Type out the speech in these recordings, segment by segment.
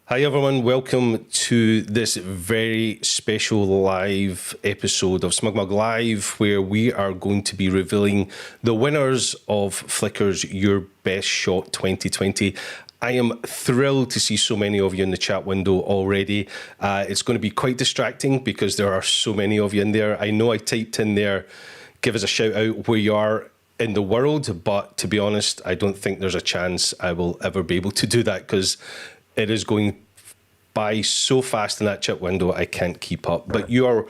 Hi everyone, welcome to this very special live episode of SmugMug Live, where we are going to be revealing the winners of Flickr's Your Best Shot 2020. I am thrilled to see so many of you in the chat window already. It's going to be quite distracting because there are so many of you in there. I know I typed in there, give us a shout out where you are in the world, but to be honest, I don't think there's a chance I will ever be able to do that because it is going by so fast in that chat window, I can't keep up. But you are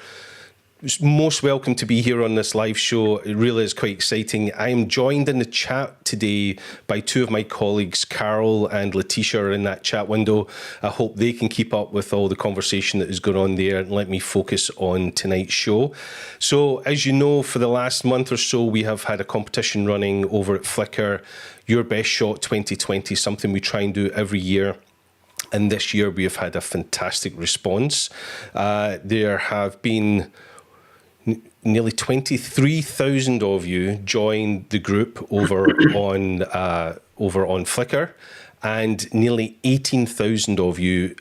most welcome to be here on this live show. It really is quite exciting. I am joined in the chat today by two of my colleagues, Carol and Letitia, are in that chat window. I hope they can keep up with all the conversation that is going on there and let me focus on tonight's show. So, as you know, for the last month or so, we have had a competition running over at Flickr, Your Best Shot 2020, something we try and do every year. And this year we have had a fantastic response. There have been nearly 23,000 of you joined the group over on Flickr, and nearly 18,000 of you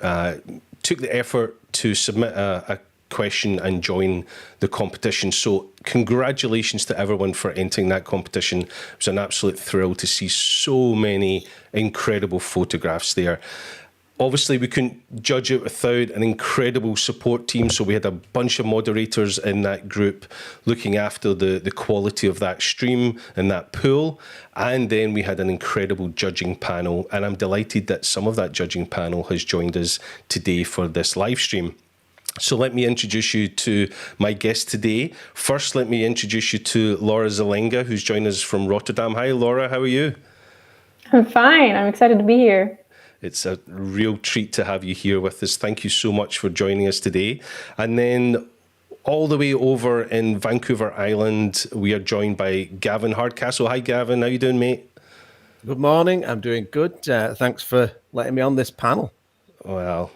took the effort to submit a question and join the competition. So congratulations to everyone for entering that competition. It was an absolute thrill to see so many incredible photographs there. Obviously, we couldn't judge it without an incredible support team. So we had a bunch of moderators in that group looking after the quality of that stream and that pool. And then we had an incredible judging panel. And I'm delighted that some of that judging panel has joined us today for this live stream. So let me introduce you to my guest today. First, let me introduce you to Laura Zalenga, who's joined us from Rotterdam. Hi, Laura. How are you? I'm fine. I'm excited to be here. It's a real treat to have you here with us. Thank you so much for joining us today. And then all the way over in Vancouver Island, we are joined by Gavin Hardcastle. Hi, Gavin. How you doing, mate? Good morning. I'm doing good. Thanks for letting me on this panel. Well,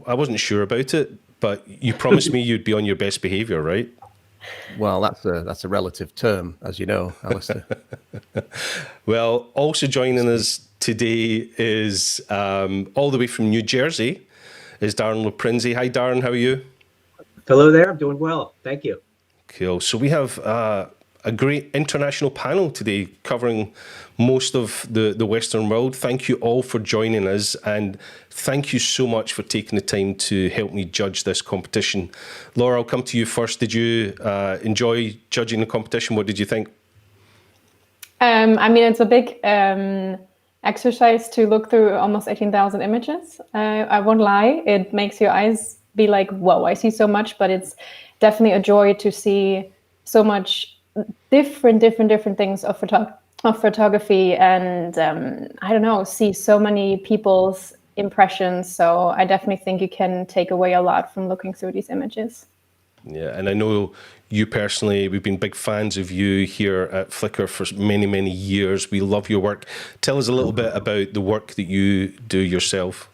I wasn't sure about it, but you promised me you'd be on your best behavior, right? Well, that's a relative term, as you know, Alastair. Well, also joining us today is all the way from New Jersey is Darren LoPrinzi. Hi, Darren. How are you? Hello there. I'm doing well. Thank you. Cool. So we have a great international panel today covering most of the Western world. Thank you all for joining us, and thank you so much for taking the time to help me judge this competition. Laura, I'll come to you first. Did you enjoy judging the competition? What did you think? I mean, it's a big exercise to look through almost 18,000 images. I won't lie. It makes your eyes be like, whoa, I see so much, but it's definitely a joy to see so much different things of photography, and I don't know, see so many people's impressions. So I definitely think you can take away a lot from looking through these images. Yeah, and I know you personally, we've been big fans of you here at Flickr for many, many years. We love your work. Tell us a little bit about the work that you do yourself.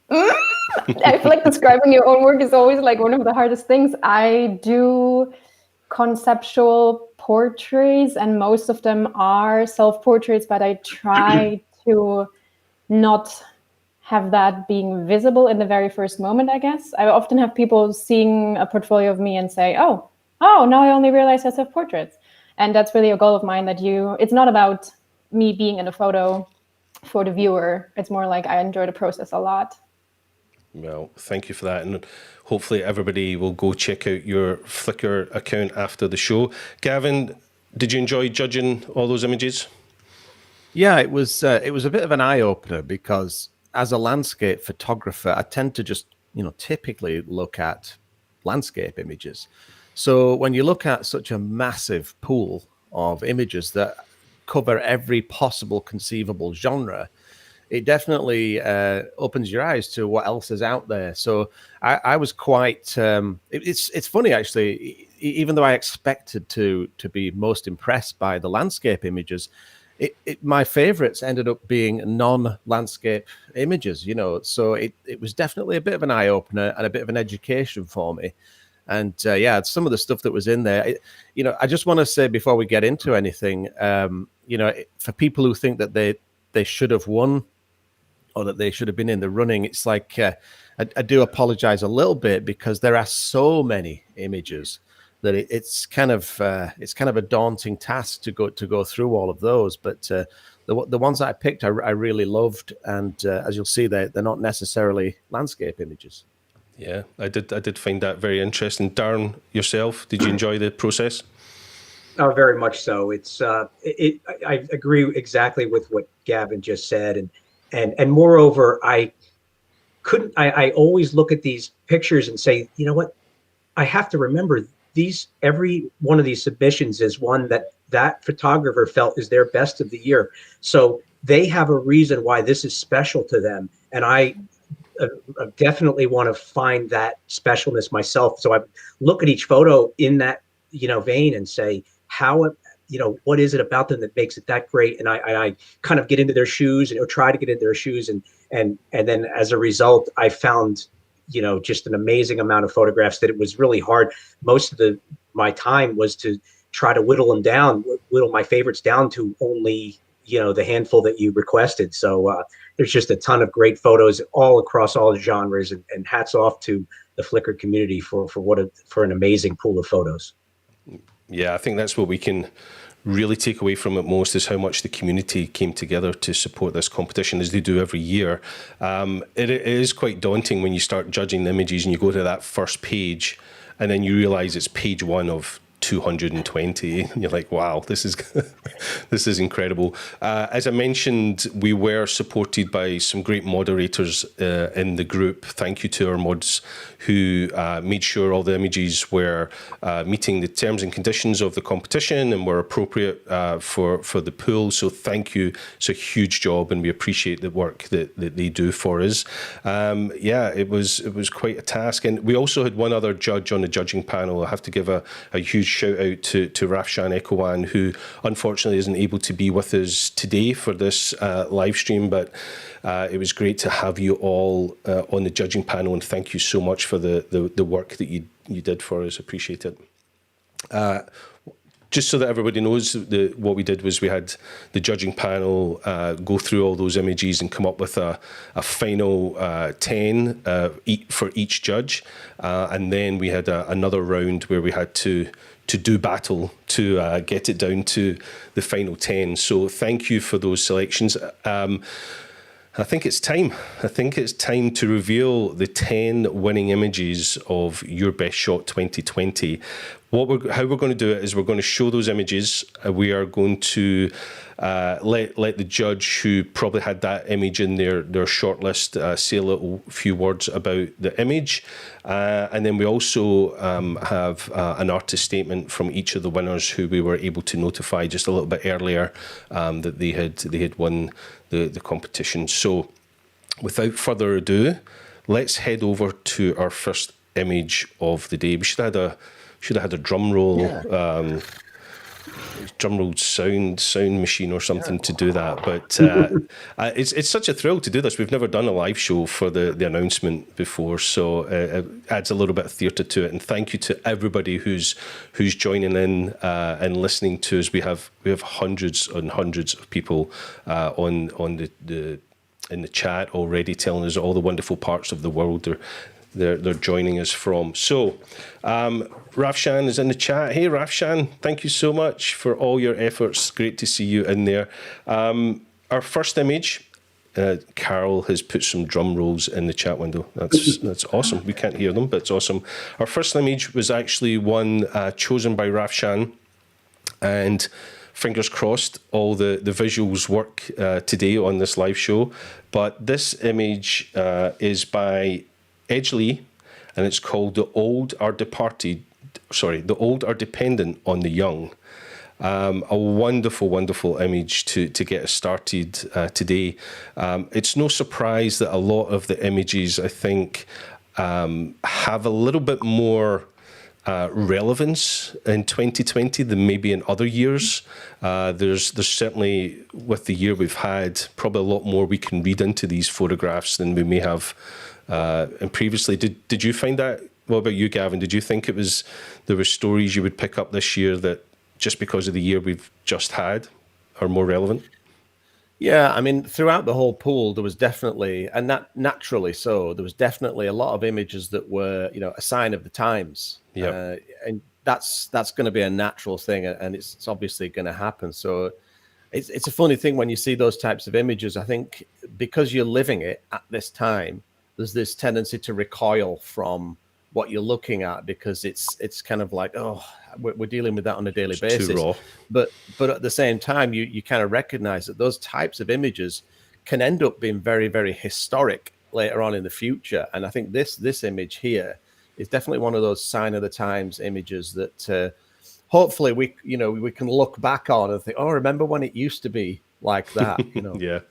I feel like describing your own work is always like one of the hardest things. I do conceptual portraits, and most of them are self-portraits, but I try to not have that being visible in the very first moment, I guess. I often have people seeing a portfolio of me and say, oh, now I only realize I have portraits. And that's really a goal of mine, that it's not about me being in a photo for the viewer. It's more like I enjoy the process a lot. Well, thank you for that. And hopefully everybody will go check out your Flickr account after the show. Gavin, did you enjoy judging all those images? Yeah, it was a bit of an eye-opener because as a landscape photographer, I tend to just, typically look at landscape images. So when you look at such a massive pool of images that cover every possible conceivable genre, it definitely opens your eyes to what else is out there. So I was quite, it's funny actually, even though I expected to be most impressed by the landscape images, my favorites ended up being non-landscape images, so it was definitely a bit of an eye-opener and a bit of an education for me. And yeah, some of the stuff that was in there, I just want to say before we get into anything, for people who think that they should have won or that they should have been in the running. It's like I do apologize a little bit because there are so many images that it's kind of a daunting task to go through all of those. But the ones that I picked, I really loved, and as you'll see, they're not necessarily landscape images. Yeah, I did find that very interesting. Darren, yourself, did you enjoy the process? Oh, very much so. I agree exactly with what Gavin just said, and moreover, I always look at these pictures and say, you know what, I have to remember every one of these submissions is one that photographer felt is their best of the year. So they have a reason why this is special to them, and I definitely want to find that specialness myself. So I look at each photo in that vein and say, what is it about them that makes it that great? And I kind of get into their shoes and try to get into their shoes, and then as a result, I found just an amazing amount of photographs that it was really hard. Most of my time was to try to whittle my favorites down to only the handful that you requested. So there's just a ton of great photos all across all genres, and hats off to the Flickr community for an amazing pool of photos. Yeah, I think that's what we can really take away from it most, is how much the community came together to support this competition, as they do every year. It is quite daunting when you start judging the images and you go to that first page and then you realize it's page one of 220, and you're like, wow, this is incredible. As I mentioned, we were supported by some great moderators in the group. Thank you to our mods who made sure all the images were meeting the terms and conditions of the competition and were appropriate for the pool. So thank you. It's a huge job, and we appreciate the work that they do for us. It was quite a task. And we also had one other judge on the judging panel. I have to give a huge shout out to Rafshan Ekowan, who unfortunately isn't able to be with us today for this live stream, but it was great to have you all on the judging panel, and thank you so much for the work that you did for us. Appreciate it. Just so that everybody knows, what we did was we had the judging panel go through all those images and come up with a final 10 for each judge. And then we had another round where we had to do battle to get it down to the final 10. So thank you for those selections. I think it's time. I think it's time to reveal the 10 winning images of Your Best Shot 2020. How we're going to do it is we're going to show those images. We are going to let the judge who probably had that image in their shortlist say a few words about the image. And then we also have an artist statement from each of the winners who we were able to notify just a little bit earlier that they had won the competition. So without further ado, let's head over to our first image of the day. We should have had a drum roll. Yeah. Drum roll sound machine or something to do that, but it's such a thrill to do this. We've never done a live show for the announcement before, so it adds a little bit of theatre to it. And thank you to everybody who's joining in and listening to us. We have hundreds and hundreds of people on the in the chat already, telling us all the wonderful parts of the world they're joining us from. So Rafshan is in the chat. Hey Rafshan, thank you so much for all your efforts. Great to see you in there. Our first image, Carol has put some drum rolls in the chat window. That's awesome. We can't hear them, but it's awesome. Our first image was actually one chosen by Rafshan, and fingers crossed all the visuals work today on this live show. But this image is by Edgley, and it's called The Old Are Dependent on the Young. A wonderful, wonderful image to get us started today. It's no surprise that a lot of the images, I think, have a little bit more relevance in 2020 than maybe in other years. There's certainly, with the year we've had, probably a lot more we can read into these photographs than we may have and previously. Did you find that? What about you, Gavin? Did you think there were stories you would pick up this year that, just because of the year we've just had, are more relevant? Yeah, I mean, throughout the whole pool, there was definitely, and naturally so, there was definitely a lot of images that were, a sign of the times. Yep. And that's going to be a natural thing, and it's obviously going to happen. So it's a funny thing when you see those types of images. I think because you're living it at this time, there's this tendency to recoil from what you're looking at, because it's kind of like, oh, we're dealing with that on a daily basis. Too raw. But at the same time, you kind of recognize that those types of images can end up being very, very historic later on in the future. And I think this image here is definitely one of those sign of the times images that hopefully we can look back on and think, oh, remember when it used to be like that, Yeah.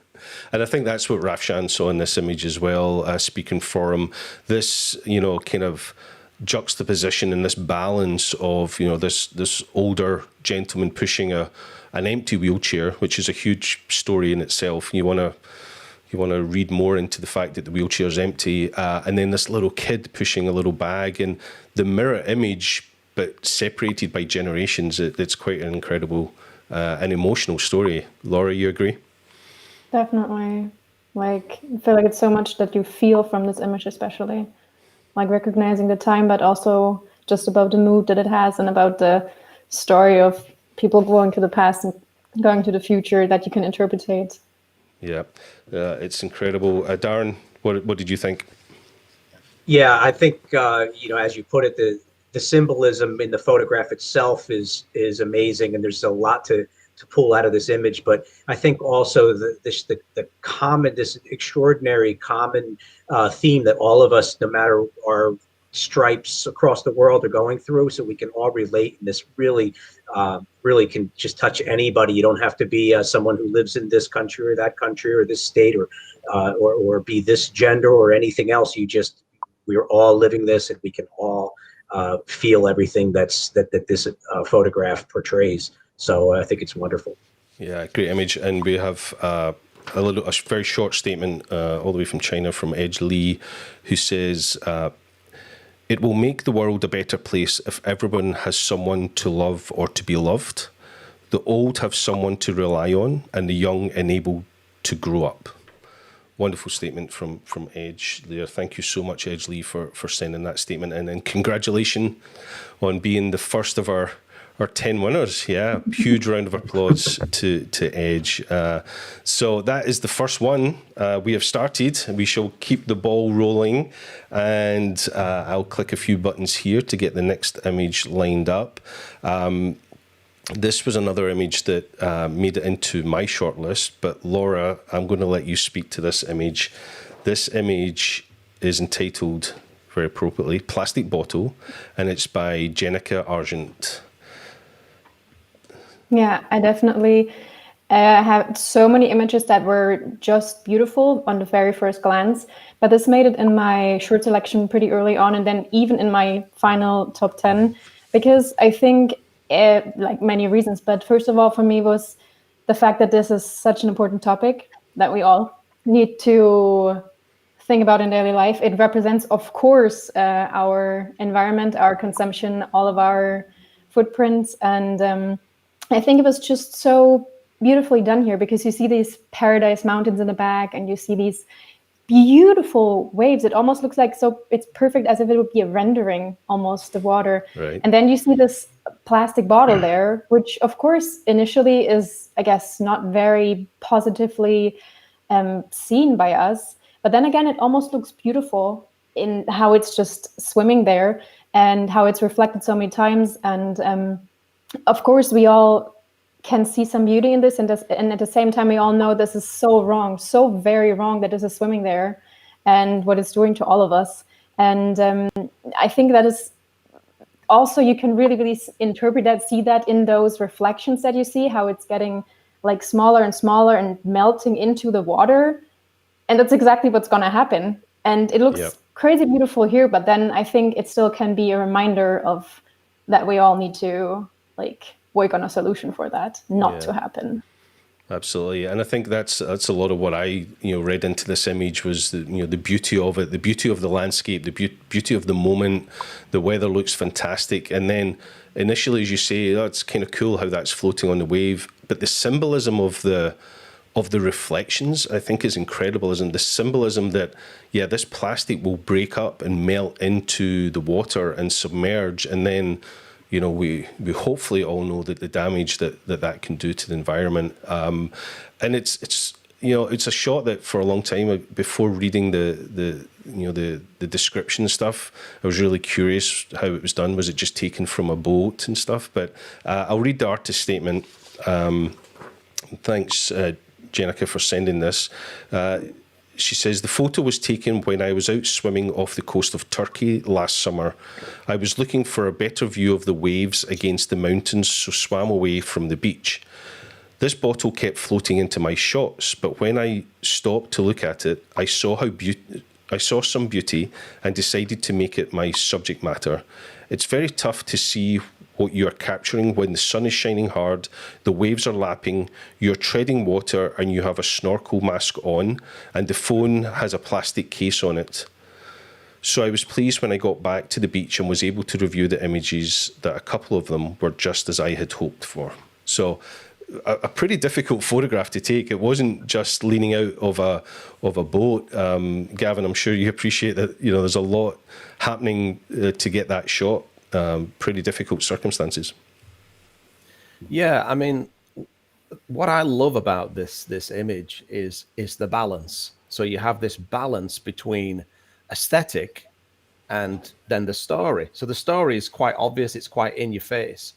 And I think that's what Rafshan saw in this image as well, speaking for him. This, kind of juxtaposition and this balance of, this older gentleman pushing an empty wheelchair, which is a huge story in itself. You want to read more into the fact that the wheelchair is empty, and then this little kid pushing a little bag, and the mirror image, but separated by generations. It's quite an incredible and emotional story. Laura, you agree? Definitely. Like, I feel like it's so much that you feel from this image, especially like recognizing the time, but also just about the mood that it has, and about the story of people going to the past and going to the future that you can interpretate. Yeah, it's incredible. Darren, what did you think? Yeah, I think as you put it, the symbolism in the photograph itself is amazing, and there's a lot to pull out of this image. But I think also this extraordinary common theme that all of us, no matter our stripes across the world, are going through, so we can all relate. And this really can just touch anybody. You don't have to be someone who lives in this country or that country or this state or be this gender or anything else. We're all living this, and we can all feel everything that this photograph portrays. So I think it's wonderful. Yeah, great image. And we have a very short statement all the way from China from Edge Lee, who says, it will make the world a better place if everyone has someone to love or to be loved. The old have someone to rely on, and the young enabled to grow up. Wonderful statement from Edge there. Thank you so much, Edge Lee, for sending that statement in. And congratulations on being the first of our 10 winners. Yeah, huge round of applause to Edge. So that is the first one. We have started. We shall keep the ball rolling. And I'll click a few buttons here to get the next image lined up. This was another image that made it into my shortlist, but Laura, I'm going to let you speak to this image. This image is entitled, very appropriately, Plastic Bottle, and it's by Jenica Argent. Yeah, I definitely have so many images that were just beautiful on the very first glance, but this made it in my short selection pretty early on, and then even in my final top 10, because I think like many reasons, but first of all, for me, was the fact that this is such an important topic that we all need to think about in daily life. It represents, of course, our environment, our consumption, all of our footprints. And I think it was just so beautifully done here, because you see these paradise mountains in the back, and you see these beautiful waves. It almost looks like, so it's perfect, as if it would be a rendering almost, the water. Right. And then you see this plastic bottle there, which of course initially is, I guess, not very positively seen by us. But then again, it almost looks beautiful in how it's just swimming there, and how it's reflected so many times. And of course, we all can see some beauty in this, and at the same time, we all know this is so wrong, so very wrong, that this is swimming there, and what it's doing to all of us. And I think that is also, you can really interpret that, see that in those reflections that you see, how it's getting like smaller and smaller and melting into the water. And that's exactly what's going to happen. And it looks crazy beautiful here, but then I think it still can be a reminder of that we all need to like work on a solution for that not to happen. Absolutely. And I think that's a lot of what I read into this image, was the beauty of it, the beauty of the landscape, the beauty of the moment. The weather looks fantastic, and then initially, as you say, it's kind of cool how that's floating on the wave, but the symbolism of the of the reflections, I think, is incredible. Isn't the symbolism that, yeah, this plastic will break up and melt into the water and submerge, and then, you know, we hopefully all know that the damage that can do to the environment. And it's you know, it's a shot that for a long time, before reading the description stuff, I was really curious how it was done. Was it just taken from a boat and stuff? But I'll read the artist statement. Thanks, Jenica, for sending this. She says, the photo was taken when I was out swimming off the coast of Turkey last summer. I was looking for a better view of the waves against the mountains, so swam away from the beach. This bottle kept floating into my shots, but when I stopped to look at it, I saw some beauty and decided to make it my subject matter. It's very tough to see what you are capturing when the sun is shining hard, the waves are lapping, you're treading water, and you have a snorkel mask on, and the phone has a plastic case on it. So I was pleased when I got back to the beach and was able to review the images that a couple of them were just as I had hoped for. So a pretty difficult photograph to take. It wasn't just leaning out of a boat. Gavin, I'm sure you appreciate that. You know, there's a lot happening to get that shot. Pretty difficult circumstances. Yeah, I mean, what I love about this image is the balance. So you have this balance between aesthetic and then the story. So the story is quite obvious; it's quite in your face.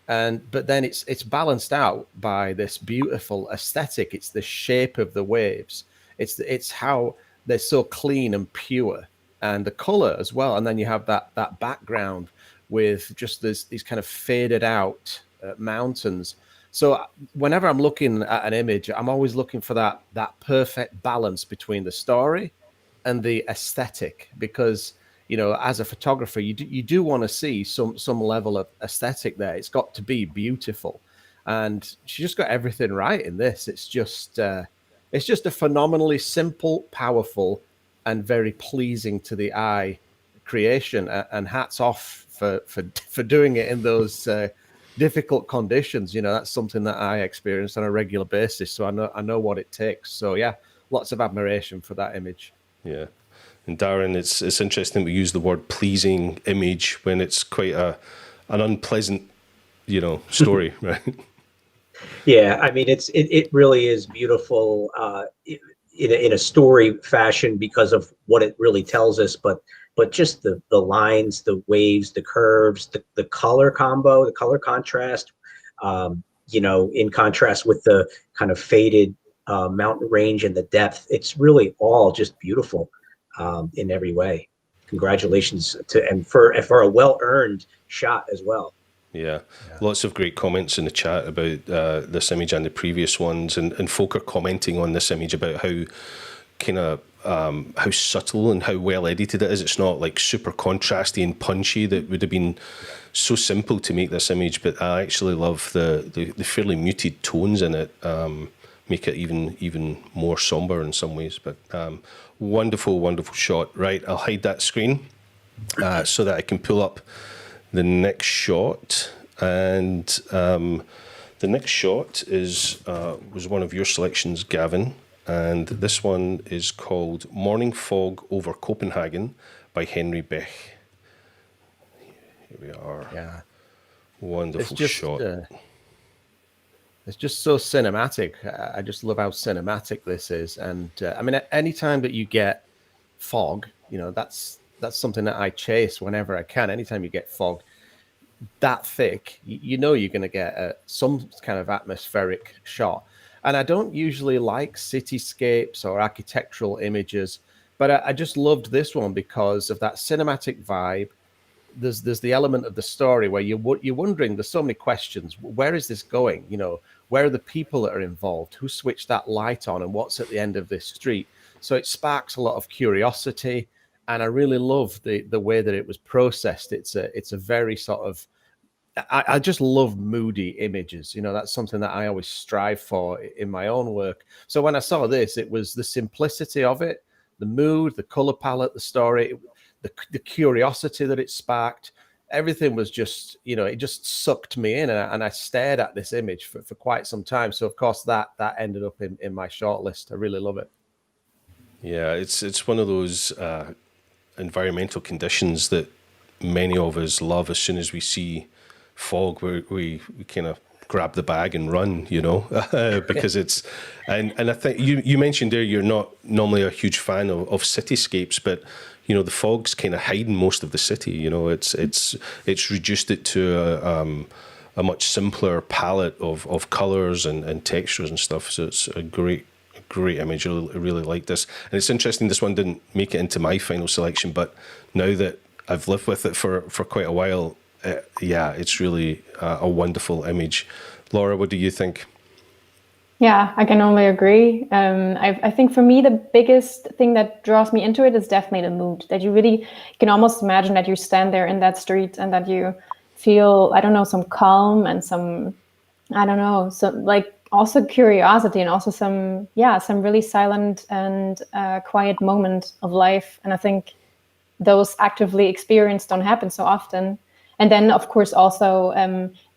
But then it's balanced out by this beautiful aesthetic. It's the shape of the waves. It's how they're so clean and pure, and the color as well. And then you have that background with just these kind of faded out mountains. So whenever I'm looking at an image, I'm always looking for that perfect balance between the story and the aesthetic, because, you know, as a photographer, you do want to see some level of aesthetic there. It's got to be beautiful, and she just got everything right in this. It's just a phenomenally simple, powerful, and very pleasing to the eye creation. And hats off for doing it in those difficult conditions. You know, that's something that I experience on a regular basis, so I know what it takes. So yeah, lots of admiration for that image. Yeah. And Darren, it's interesting we use the word pleasing image when it's quite an unpleasant, you know, story, right? Yeah, I mean, it really is beautiful in a story fashion because of what it really tells us, but just the lines, the waves, the curves, the color combo, the color contrast, you know, in contrast with the kind of faded mountain range and the depth, it's really all just beautiful. In every way. Congratulations for a well-earned shot as well. Yeah, lots of great comments in the chat about this image and the previous ones, and folk are commenting on this image about how kind of how subtle and how well edited it is. It's not like super contrasty and punchy that would have been so simple to make this image, but I actually love the fairly muted tones in it. Make it even more somber in some ways, but wonderful shot. Right, I'll hide that screen so that I can pull up the next shot. And the next shot was one of your selections, Gavin, and this one is called Morning Fog over Copenhagen by Henry Beck. Here we are. Yeah, wonderful shot. It's just so cinematic. I just love how cinematic this is. And I mean, any time that you get fog, you know, that's something that I chase whenever I can. Anytime you get fog that thick, you know you're going to get some kind of atmospheric shot. And I don't usually like cityscapes or architectural images, but I just loved this one because of that cinematic vibe. There's the element of the story where you're wondering, there's so many questions. Where is this going? You know, where are the people that are involved? Who switched that light on, and what's at the end of this street? So it sparks a lot of curiosity, and I really love the way that it was processed. It's a very sort of, I just love moody images. You know, that's something that I always strive for in my own work. So when I saw this, it was the simplicity of it, the mood, the color palette, the story, the curiosity that it sparked, everything was just, it just sucked me in, and I stared at this image for quite some time. So of course that ended up in my shortlist. I really love it. Yeah, it's one of those environmental conditions that many of us love. As soon as we see fog, we kind of grab the bag and run, because it's, and I think you mentioned there you're not normally a huge fan of cityscapes, but the fog's kind of hiding most of the city. It's reduced it to a much simpler palette of colors and textures and stuff. So it's a great image. I really like this, and it's interesting this one didn't make it into my final selection, but now that I've lived with it for quite a while, it's really a wonderful image. Laura, what do you think? Yeah, I can only agree. I think for me, the biggest thing that draws me into it is definitely the mood, that you really can almost imagine that you stand there in that street and that you feel, I don't know, some calm and some, I don't know, some like also curiosity and also some really silent and quiet moment of life. And I think those actively experienced don't happen so often. And then, of course, also,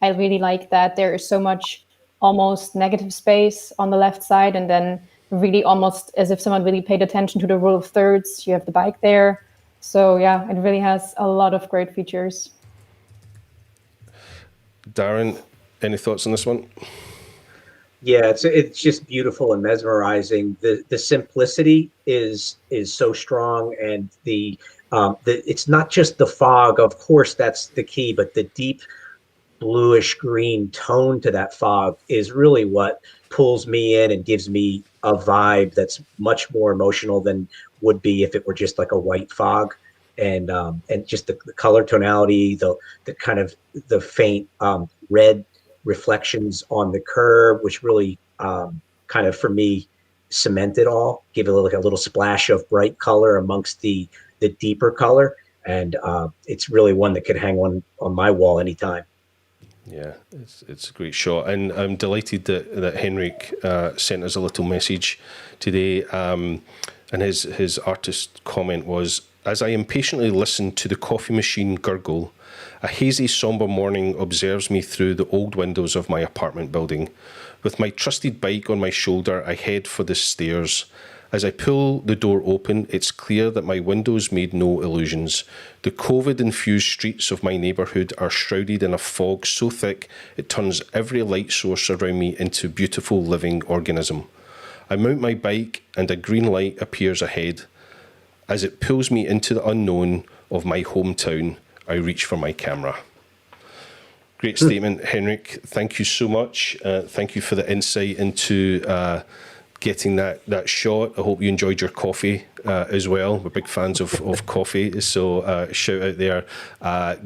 I really like that there is so much almost negative space on the left side, and then really almost as if someone really paid attention to the rule of thirds. You have the bike there. So yeah, it really has a lot of great features. Darren, any thoughts on this one? Yeah, it's just beautiful and mesmerizing. The simplicity is so strong, and it's not just the fog. Of course, that's the key, but the deep bluish green tone to that fog is really what pulls me in and gives me a vibe that's much more emotional than would be if it were just like a white fog. And just the color tonality, the kind of the faint red reflections on the curb, which really kind of for me cement it all, give it like a little splash of bright color amongst the deeper color, and it's really one that could hang on my wall anytime. Yeah, it's a great shot, and I'm delighted that Henrik sent us a little message today, and his artist comment was, as I impatiently listen to the coffee machine gurgle, a hazy, somber morning observes me through the old windows of my apartment building. With my trusted bike on my shoulder, I head for the stairs. As I pull the door open, it's clear that my windows made no illusions. The COVID-infused streets of my neighbourhood are shrouded in a fog so thick it turns every light source around me into a beautiful living organism. I mount my bike and a green light appears ahead. As it pulls me into the unknown of my hometown, I reach for my camera. Great statement, Henrik. Thank you so much. Thank you for the insight into getting that shot. I hope you enjoyed your coffee as well. We're big fans of coffee, so shout out there.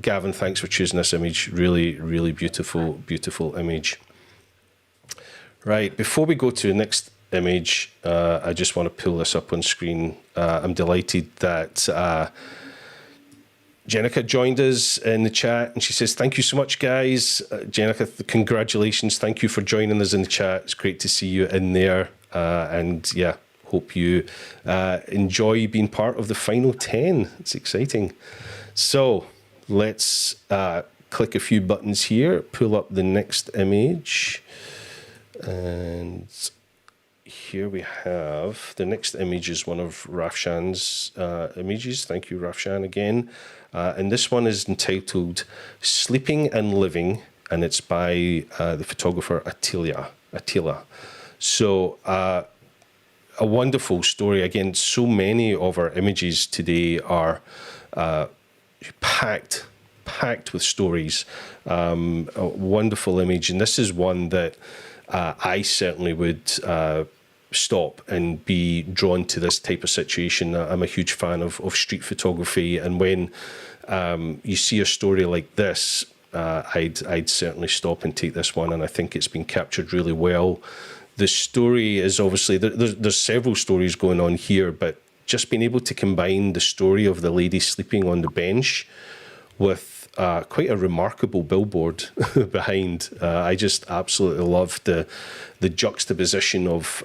Gavin, thanks for choosing this image. Really, really beautiful image. Right, before we go to the next image, I just want to pull this up on screen. I'm delighted that Jenica joined us in the chat, and she says, thank you so much, guys. Jenica, congratulations. Thank you for joining us in the chat. It's great to see you in there. And yeah, hope you enjoy being part of the final 10. It's exciting. So let's click a few buttons here, pull up the next image. And here we have, the next image is one of Rafshan's images. Thank you, Rafshan, again. And this one is entitled Sleeping and Living, and it's by the photographer Attila. So a wonderful story. Again, so many of our images today are packed with stories. A wonderful image. And this is one that I certainly would stop and be drawn to this type of situation. I'm a huge fan of street photography. And when you see a story like this, I'd certainly stop and take this one. And I think it's been captured really well. The story is obviously, there's several stories going on here, but just being able to combine the story of the lady sleeping on the bench with quite a remarkable billboard behind. I just absolutely loved the juxtaposition of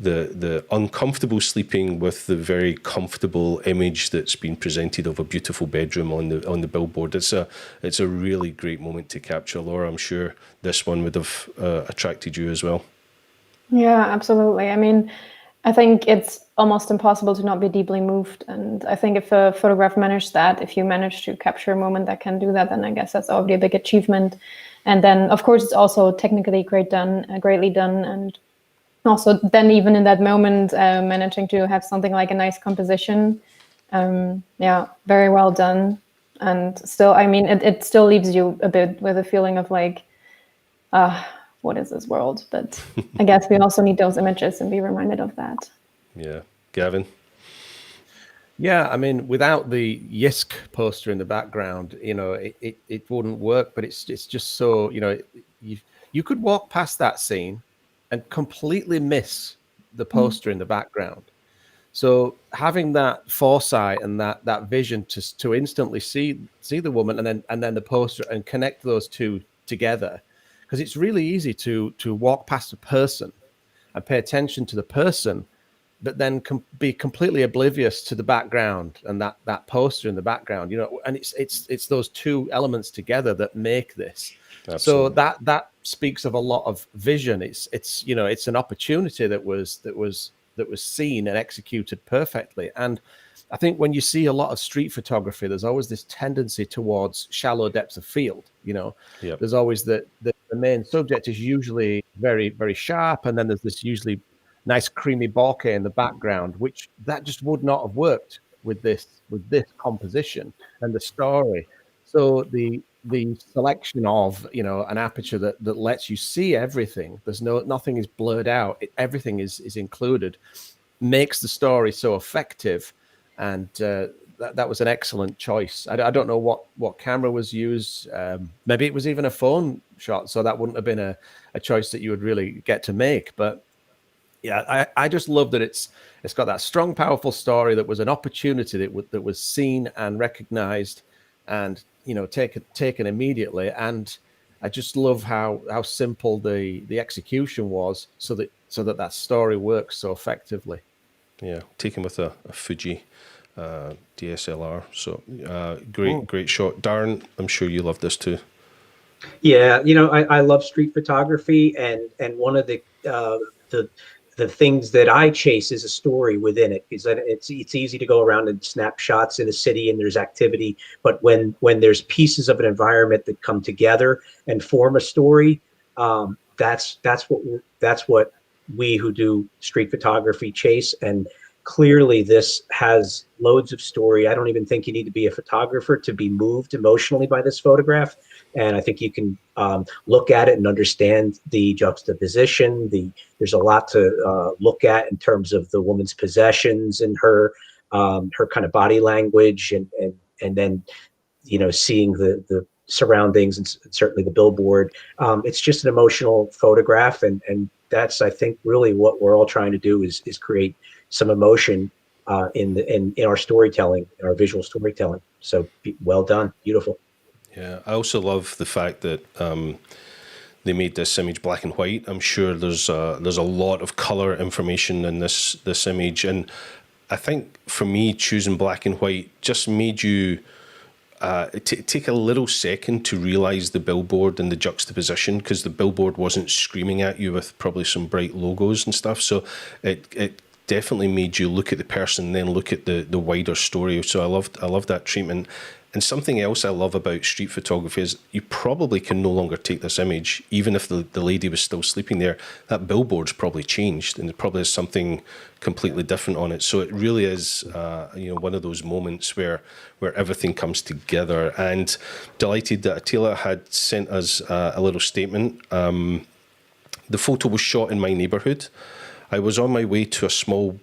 the uncomfortable sleeping with the very comfortable image that's been presented of a beautiful bedroom on the billboard. It's a really great moment to capture. Laura, I'm sure this one would have attracted you as well. Yeah, absolutely. I mean, I think it's almost impossible to not be deeply moved. And I think if a photograph managed that, if you manage to capture a moment that can do that, then I guess that's already a big achievement. And then, of course, it's also technically greatly done. And also then even in that moment, managing to have something like a nice composition. Yeah, very well done. And still, I mean, it still leaves you a bit with a feeling of like, what is this world? But I guess we also need those images and be reminded of that. Yeah. Gavin? Yeah, I mean, without the Yisk poster in the background, it wouldn't work. But it's just so, you could walk past that scene and completely miss the poster in the background. So having that foresight and that vision to instantly see the woman and then the poster and connect those two together, because it's really easy to walk past a person and pay attention to the person, but then be completely oblivious to the background and that poster in the background, and it's those two elements together that make this. Absolutely. So that speaks of a lot of vision. It's an opportunity that was seen and executed perfectly. And I think when you see a lot of street photography, there's always this tendency towards shallow depths of field. Yep. There's always the main subject is usually very, very sharp, and then there's this usually nice creamy bokeh in the background, which that just would not have worked with this composition and the story. So the selection of an aperture that lets you see everything, nothing is blurred out, everything is included, makes the story so effective. And that was an excellent choice. I don't know what camera was used. Maybe it was even a phone shot, so that wouldn't have been a choice that you would really get to make. But yeah, I just love that it's got that strong, powerful story that was an opportunity that was seen and recognized and taken immediately. And I just love how simple the execution was, so that story works so effectively. Yeah, taken with a Fuji DSLR. So great shot. Darren, I'm sure you love this too. Yeah, I love street photography, and one of the things that I chase is a story within it, because it's easy to go around and snap shots in a city and there's activity, but when there's pieces of an environment that come together and form a story, that's what we who do street photography chase. And clearly this has loads of story. I don't even think you need to be a photographer to be moved emotionally by this photograph. And I think you can look at it and understand the juxtaposition. There's a lot to look at in terms of the woman's possessions and her kind of body language, and then seeing the surroundings and certainly the billboard. It's just an emotional photograph, and that's, I think, really what we're all trying to do is create some emotion in our storytelling, in our visual storytelling. So well done, beautiful. Yeah, I also love the fact that they made this image black and white. I'm sure there's a lot of color information in this image, and I think for me, choosing black and white just made you take a little second to realize the billboard and the juxtaposition, because the billboard wasn't screaming at you with probably some bright logos and stuff. So it definitely made you look at the person, then look at the wider story. So I love that treatment. And something else I love about street photography is you probably can no longer take this image, even if the lady was still sleeping there. That billboard's probably changed, and it probably has something completely different on it. So it really is, one of those moments where everything comes together. And delighted that Attila had sent us a little statement. The photo was shot in my neighborhood. I was on my way to a small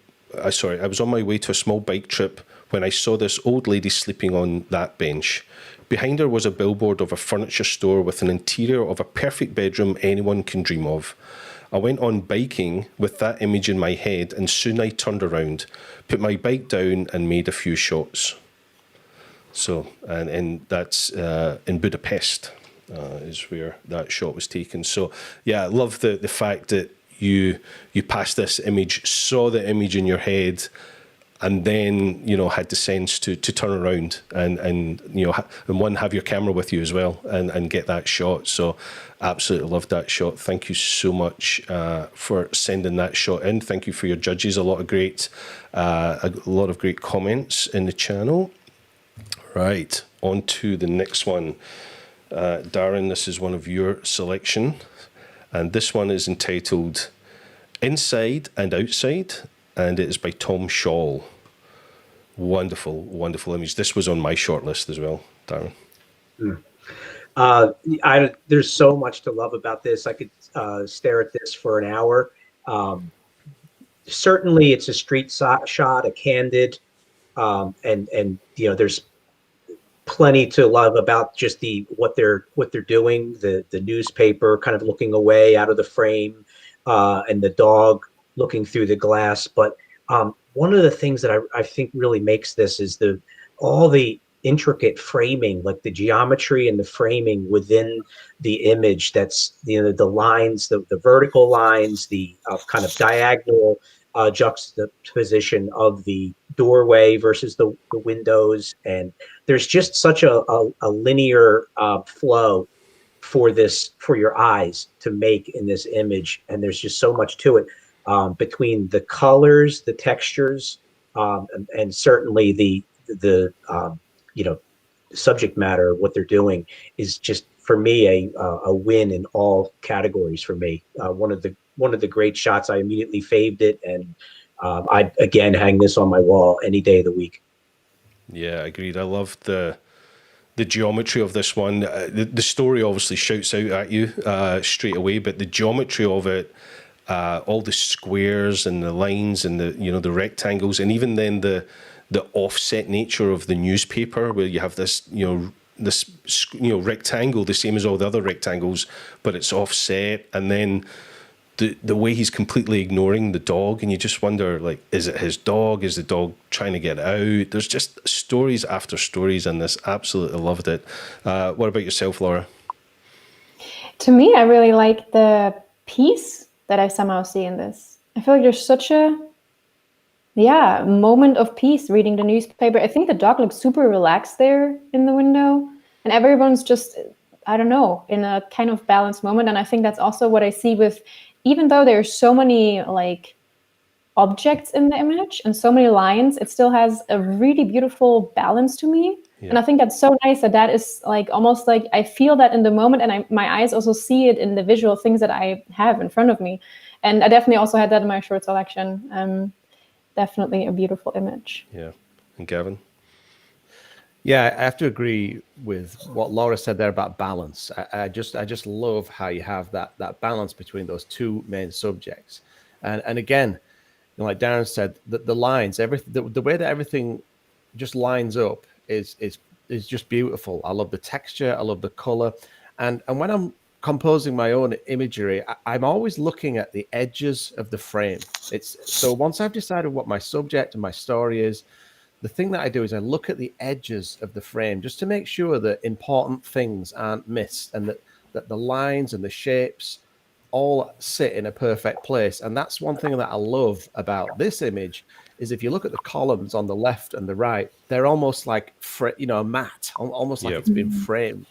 bike trip when I saw this old lady sleeping on that bench. Behind her was a billboard of a furniture store with an interior of a perfect bedroom anyone can dream of. I went on biking with that image in my head, and soon I turned around, put my bike down and made a few shots. So, and that's in Budapest is where that shot was taken. So yeah, I love the fact that you passed this image, saw the image in your head, and then, you know, had the sense to turn around and you know, and one, have your camera with you as well and get that shot. So absolutely loved that shot. Thank you so much for sending that shot in. Thank you for your judges. A lot of great comments in the channel. Right, on to the next one. Darren, this is one of your selection, and this one is entitled Inside and Outside, and it is by Tom Shaw. Wonderful, wonderful image. This was on my shortlist as well, Darren. There's so much to love about this. I could stare at this for an hour. Certainly, it's a street shot, a candid, and you know, there's plenty to love about just what they're doing. The newspaper kind of looking away out of the frame, and the dog looking through the glass. But one of the things that I think really makes this is all the intricate framing, like the geometry and the framing within the image. That's, you know, the lines, the vertical lines, the kind of diagonal juxtaposition of the doorway versus the windows, and there's just such a linear flow for your eyes to make in this image, and there's just so much to it, between the colors, the textures, and certainly the you know, subject matter. What they're doing is just, for me, a win in all categories for me. One of the great shots. I immediately faved it, and I'd again hang this on my wall any day of the week. Yeah, agreed. I love the geometry of this one. The story obviously shouts out at you straight away, but the geometry of it, all the squares and the lines and the rectangles, and even then the offset nature of the newspaper, where you have this rectangle, the same as all the other rectangles, but it's offset, and then the way he's completely ignoring the dog, and you just wonder, like, is it his dog? Is the dog trying to get out? There's just stories after stories in this. Absolutely loved it. What about yourself, Laura? To me, I really like the peace that I somehow see in this. I feel like there's such a moment of peace reading the newspaper. I think the dog looks super relaxed there in the window, and everyone's just, I don't know, in a kind of balanced moment. And I think that's also what I see with, even though there's so many like objects in the image and so many lines, it still has a really beautiful balance to me. Yeah. And I think that's so nice that is like almost like I feel that in the moment, and my eyes also see it in the visual things that I have in front of me. And I definitely also had that in my short selection. Definitely a beautiful image. Yeah. And Gavin? Yeah, I have to agree with what Laura said there about balance. I just love how you have that balance between those two main subjects. And again, you know, like Darren said, the lines, everything, the way that everything just lines up is just beautiful. I love the texture, I love the color. And when I'm composing my own imagery, I'm always looking at the edges of the frame. So once I've decided what my subject and my story is, the thing that I do is I look at the edges of the frame just to make sure that important things aren't missed, and that the lines and the shapes all sit in a perfect place. And that's one thing that I love about this image, is if you look at the columns on the left and the right, they're almost like a mat, almost like it's been framed.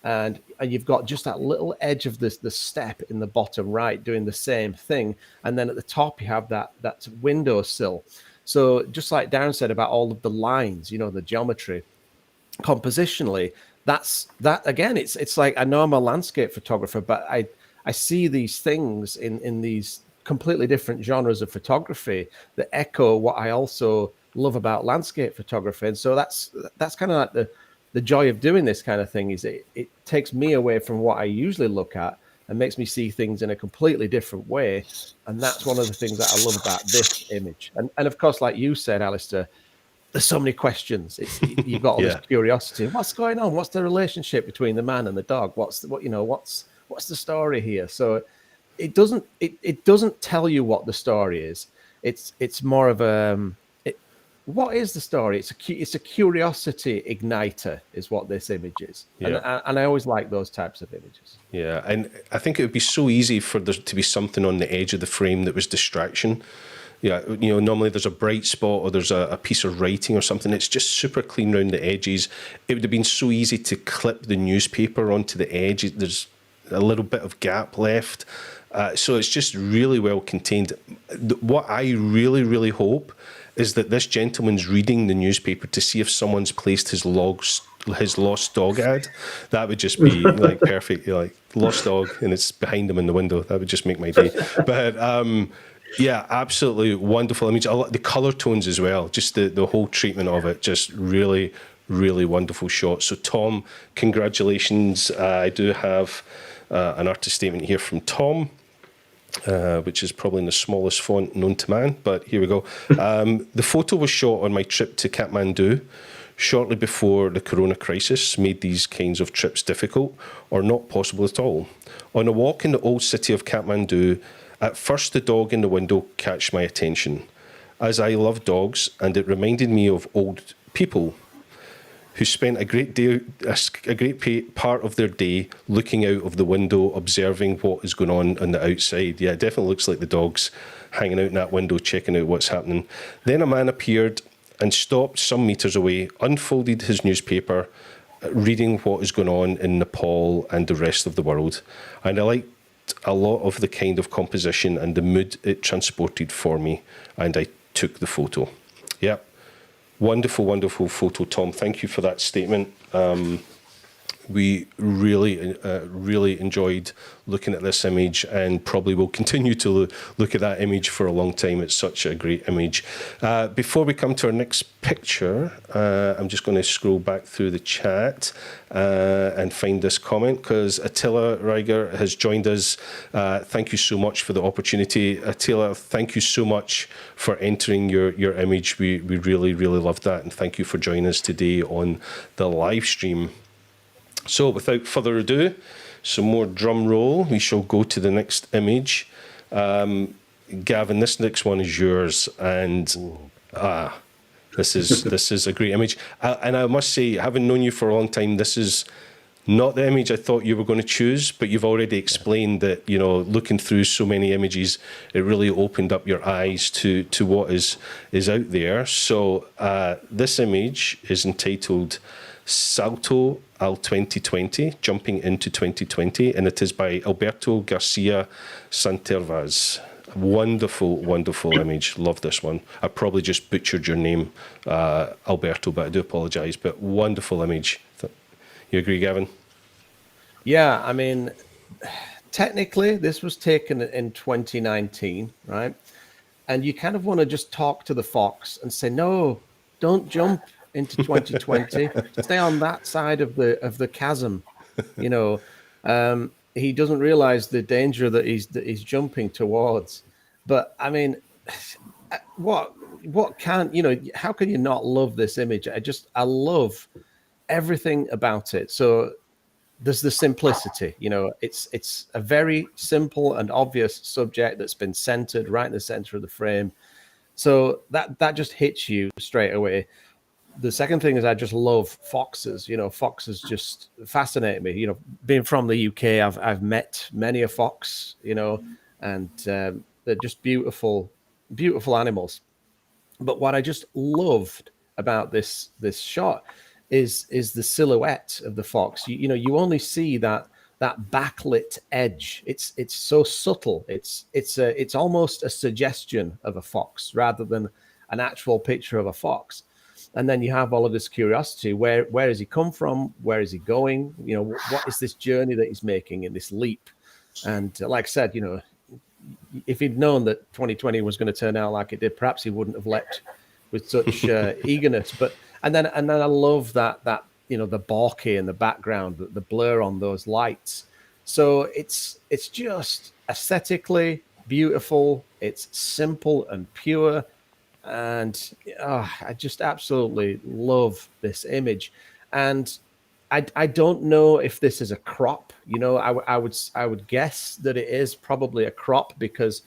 And you've got just that little edge of the step in the bottom right doing the same thing. And then at the top, you have that windowsill. So just like Darren said about all of the lines, you know, the geometry, compositionally, that again, it's like, I know I'm a landscape photographer, but I see these things in these completely different genres of photography that echo what I also love about landscape photography. And so that's kind of like the joy of doing this kind of thing, is it takes me away from what I usually look at and makes me see things in a completely different way. And that's one of the things that I love about this image. And of course, like you said, Alastair, there's so many questions. You've got all this curiosity. What's going on? What's the relationship between the man and the dog? What's the story here? So it doesn't tell you what the story is. It's more of what is the story? It's a curiosity igniter, is what this image is. Yeah. And I always like those types of images. Yeah, and I think it would be so easy for there to be something on the edge of the frame that was distraction. Yeah, normally there's a bright spot or there's a piece of writing or something. It's just super clean around the edges. It would have been so easy to clip the newspaper onto the edge. There's a little bit of gap left. So it's just really well contained. What I really, really hope is that this gentleman's reading the newspaper to see if someone's placed his lost dog ad. That would just be like perfect. Like lost dog, and it's behind him in the window. That would just make my day. But yeah, absolutely wonderful image. The color tones as well. Just the whole treatment of it. Just really, really wonderful shot. So Tom, congratulations. I do have an artist statement here from Tom. Which is probably in the smallest font known to man, but here we go. The photo was shot on my trip to Kathmandu shortly before the corona crisis made these kinds of trips difficult or not possible at all. On a walk in the old city of Kathmandu, at first the dog in the window catch my attention, as I love dogs, and it reminded me of old people who spent a great part of their day looking out of the window, observing what is going on the outside. Yeah, it definitely looks like the dog's hanging out in that window, checking out what's happening. Then a man appeared and stopped some meters away, unfolded his newspaper, reading what is going on in Nepal and the rest of the world. And I liked a lot of the kind of composition and the mood it transported for me, and I took the photo. Yeah. Wonderful, wonderful photo, Tom. Thank you for that statement. We really enjoyed looking at this image, and probably will continue to look at that image for a long time. It's such a great image. Before we come to our next picture, I'm just going to scroll back through the chat and find this comment, because Attila Reiger has joined us. Thank you so much for the opportunity. Attila, thank you so much for entering your image. We really, really love that, and thank you for joining us today on the live stream. So without further ado, some more drum roll. We shall go to the next image. Gavin, this next one is yours, and this is a great image. And I must say, having known you for a long time, this is not the image I thought you were going to choose, but you've already explained that, looking through so many images, it really opened up your eyes to what is out there. So this image is entitled Salto al 2020, Jumping into 2020, and it is by Alberto Garcia Santervaz. Wonderful, wonderful image. Love this one. I probably just butchered your name, Alberto, but I do apologize. But wonderful image. You agree, Gavin? Yeah, I mean, technically, this was taken in 2019, right? And you kind of want to just talk to the fox and say, no, don't jump into 2020. Stay on that side of the chasm. He doesn't realize the danger that he's jumping towards. But I mean, what can how can you not love this image? I love everything about it. So there's the simplicity. It's a very simple and obvious subject that's been centered right in the center of the frame. So that just hits you straight away. The second thing is I just love foxes. Foxes just fascinate me. Being from the UK, I've met many a fox, and they're just beautiful, beautiful animals. But what I just loved about this shot is the silhouette of the fox. You only see that backlit edge. It's so subtle. It's almost a suggestion of a fox rather than an actual picture of a fox. And then you have all of this curiosity. Where has he come from? Where is he going? What is this journey that he's making in this leap? And like I said, if he'd known that 2020 was going to turn out like it did, perhaps he wouldn't have leapt with such eagerness. And then I love that the bokeh in the background, the blur on those lights. So it's just aesthetically beautiful. It's simple and pure. And I just absolutely love this image. And I don't know if this is a crop. I would guess that it is probably a crop, because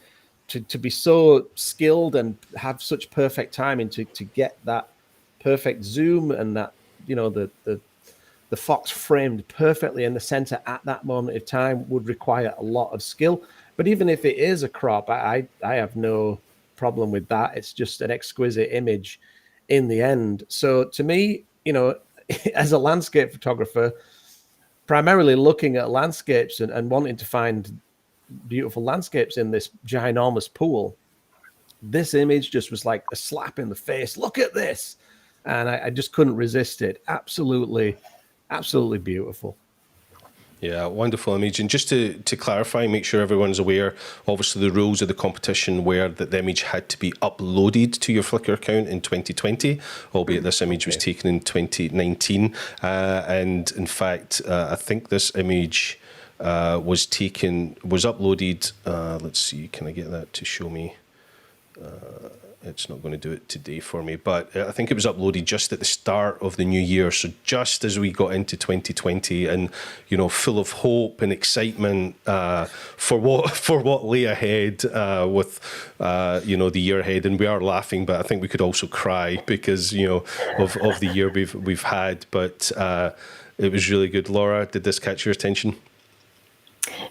to be so skilled and have such perfect timing to get that perfect zoom and that, you know, the fox framed perfectly in the center at that moment of time would require a lot of skill. But even if it is a crop, I have no problem with that. It's just an exquisite image in the end. So to me, you know, as a landscape photographer, primarily looking at landscapes and wanting to find beautiful landscapes in this ginormous pool, this image just was like a slap in the face. Look at this. And I just couldn't resist it. Absolutely beautiful. Yeah, wonderful image. And just to clarify, make sure everyone's aware, obviously the rules of the competition were that the image had to be uploaded to your Flickr account in 2020, albeit this image was taken in 2019. And in fact, I think this image was uploaded. Let's see, can I get that to show me? It's not going to do it today for me, but I think it was uploaded just at the start of the new year. So just as we got into 2020 and, you know, full of hope and excitement for what lay ahead with, you know, the year ahead. And we are laughing, but I think we could also cry because, you know, of the year we've had. But it was really good. Laura, did this catch your attention?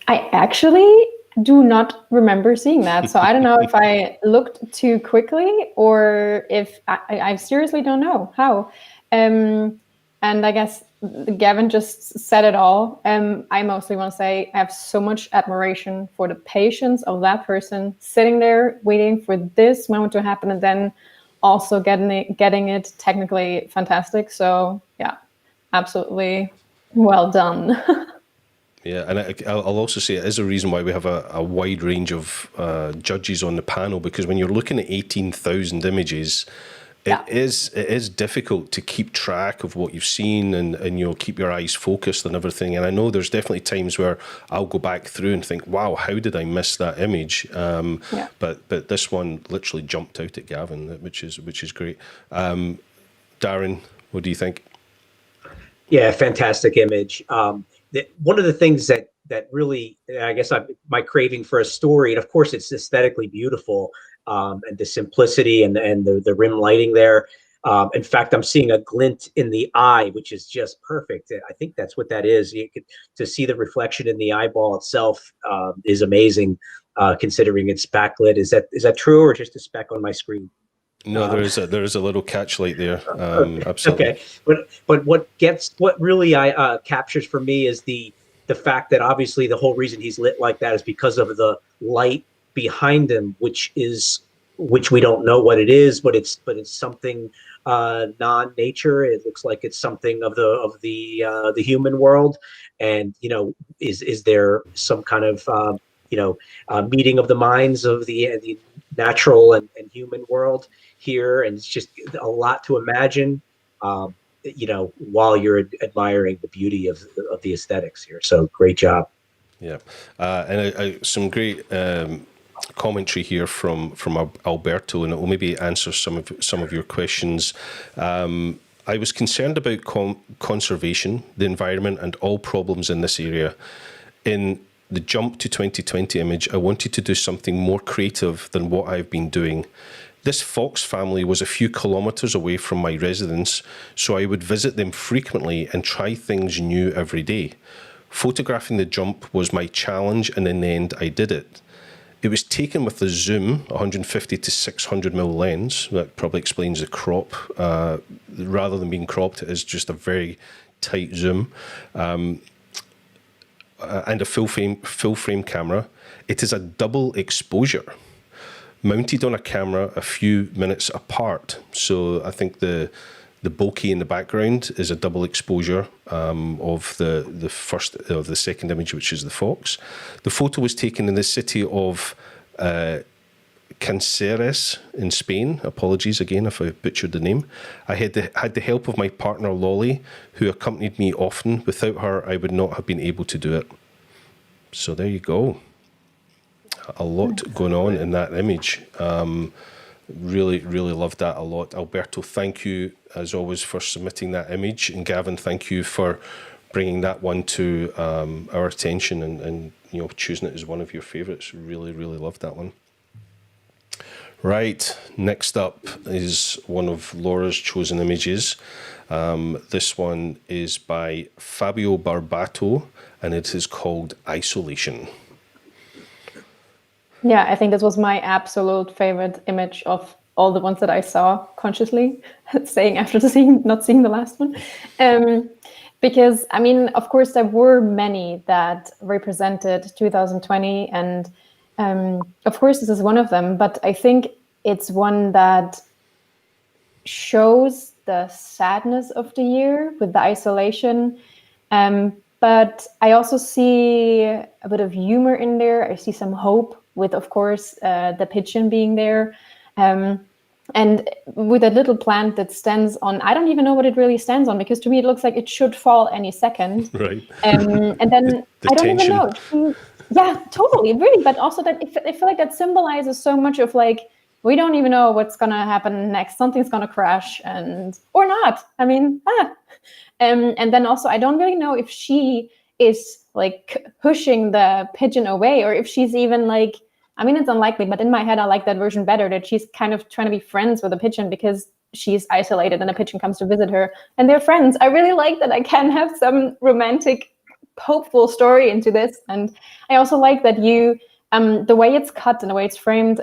I actually do not remember seeing that. So I don't know if I looked too quickly or if I seriously don't know how. And I guess Gavin just said it all. I mostly want to say I have so much admiration for the patience of that person sitting there waiting for this moment to happen and then also getting it technically fantastic. So yeah, absolutely well done. Yeah, and I'll also say it is a reason why we have a wide range of judges on the panel, because when you're looking at 18,000 images, it is difficult to keep track of what you've seen and you know, keep your eyes focused and everything. And I know there's definitely times where I'll go back through and think, wow, how did I miss that image? But this one literally jumped out at Gavin, which is great. Darren, what do you think? Yeah, fantastic image. One of the things that really, I guess, my craving for a story, and of course it's aesthetically beautiful, and the simplicity and the rim lighting there. In fact, I'm seeing a glint in the eye, which is just perfect. I think that's what that is. To see the reflection in the eyeball itself is amazing, considering it's backlit. Is that true, or just a speck on my screen? No, there is a little catch light there. Absolutely. Okay, but what really captures for me is the fact that obviously the whole reason he's lit like that is because of the light behind him, which we don't know what it is, but it's something non-nature. It looks like it's something of the human world, and you know, is there some kind of meeting of the minds of the natural and human world here? And it's just a lot to imagine, you know, while you're admiring the beauty of the aesthetics here. So great job. Yeah, and some great commentary here from Alberto, and it will maybe answer some of your questions. I was concerned about conservation, the environment, and all problems in this area. In the jump to 2020 image, I wanted to do something more creative than what I've been doing. This fox family was a few kilometers away from my residence, so I would visit them frequently and try things new every day. Photographing the jump was my challenge, and in the end, I did it. It was taken with the zoom, 150 to 600mm lens. That probably explains the crop. Rather than being cropped, it is just a very tight zoom. And a full frame camera. It is a double exposure, mounted on a camera a few minutes apart. So I think the bokeh in the background is a double exposure of the second image, which is the fox. The photo was taken in the city of Canceres in Spain. Apologies again if I butchered the name. I had the help of my partner Lolly, who accompanied me often. Without her, I would not have been able to do it. So there you go. A lot going on in that image. Really, really loved that a lot. Alberto, thank you as always for submitting that image, and Gavin, thank you for bringing that one to our attention and you know, choosing it as one of your favourites. Really, really loved that one. Right, next up is one of Laura's chosen images. This one is by Fabio Barbato, and it is called Isolation. Yeah, I think this was my absolute favorite image of all the ones that I saw consciously, saying after not seeing the last one. Because, I mean, of course, there were many that represented 2020, and of course, this is one of them, but I think it's one that shows the sadness of the year with the isolation. But I also see a bit of humor in there. I see some hope with, of course, the pigeon being there. And with a little plant that stands on, I don't even know what it really stands on, because to me it looks like it should fall any second. Right. And then the I don't tension. even know. Yeah, totally, really. But also that I feel like that symbolizes so much of like, we don't even know what's gonna happen next. Something's gonna crash, or not. I mean, and then also I don't really know if she is like pushing the pigeon away, or if she's even like, I mean, it's unlikely, but in my head, I like that version better, that she's kind of trying to be friends with the pigeon because she's isolated and a pigeon comes to visit her and they're friends. I really like that I can have some romantic, hopeful story into this. And I also like that the way it's cut and the way it's framed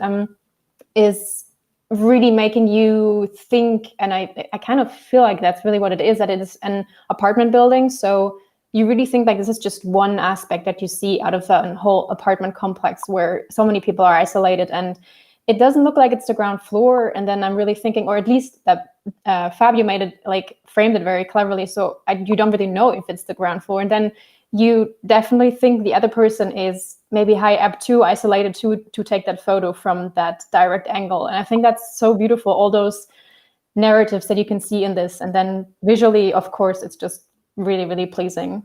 is really making you think. And I kind of feel like that's really what it is, that it is an apartment building. So you really think like this is just one aspect that you see out of a whole apartment complex where so many people are isolated, and it doesn't look like it's the ground floor. And then I'm really thinking, or at least that Fabio made it, like framed it very cleverly, so you don't really know if it's the ground floor. And then you definitely think the other person is maybe high up too, isolated to take that photo from that direct angle. And I think that's so beautiful, all those narratives that you can see in this. And then visually, of course, it's just really, really pleasing.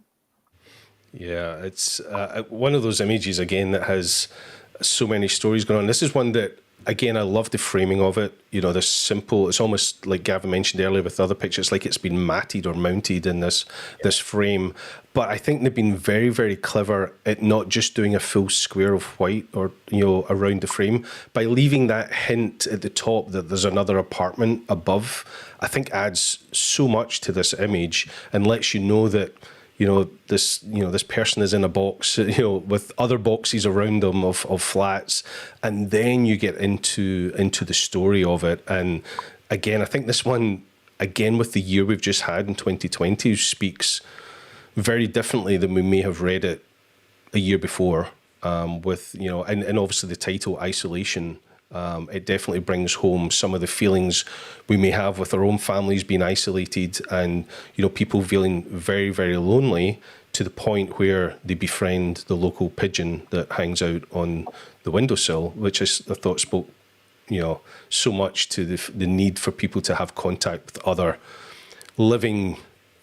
Yeah, it's one of those images, again, that has so many stories going on. This is one that, again, I love the framing of it. You know, this simple, it's almost like Gavin mentioned earlier with other pictures, like it's been matted or mounted in this frame. But I think they've been very, very clever at not just doing a full square of white or, you know, around the frame, by leaving that hint at the top that there's another apartment above. I think adds so much to this image and lets you know that, this person is in a box, with other boxes around them of flats, and then you get into the story of it. And again, I think this one, again, with the year we've just had in 2020, speaks very differently than we may have read it a year before. With and obviously the title Isolation. It definitely brings home some of the feelings we may have with our own families being isolated, and people feeling very, very lonely, to the point where they befriend the local pigeon that hangs out on the windowsill, which I thought spoke so much to the need for people to have contact with other living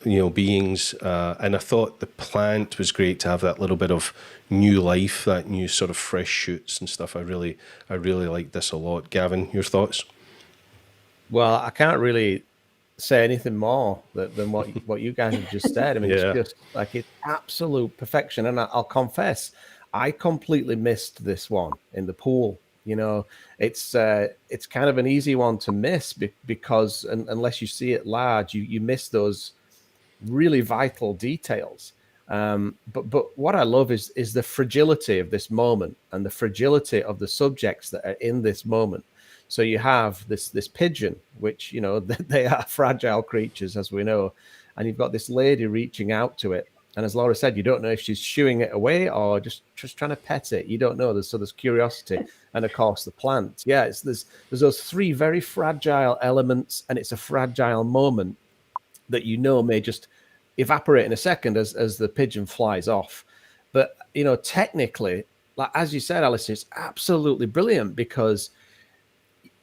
beings. And I thought the plant was great to have that little bit of new life, that new sort of fresh shoots and stuff. I really like this a lot. Gavin, your thoughts? Well, I can't really say anything more than what you guys have just said. I mean, Yeah. It's just like, it's absolute perfection. And I'll confess, I completely missed this one in the pool. It's kind of an easy one to miss because unless you see it large, you miss those really vital details. But what I love is the fragility of this moment and the fragility of the subjects that are in this moment. So you have this pigeon, which, they are fragile creatures, as we know, and you've got this lady reaching out to it. And as Laura said, you don't know if she's shooing it away or just trying to pet it. You don't know. There's curiosity. And of course, the plant. Yeah, there's those three very fragile elements, and it's a fragile moment that may just evaporate in a second as the pigeon flies off. But technically, like as you said, Alistair, it's absolutely brilliant, because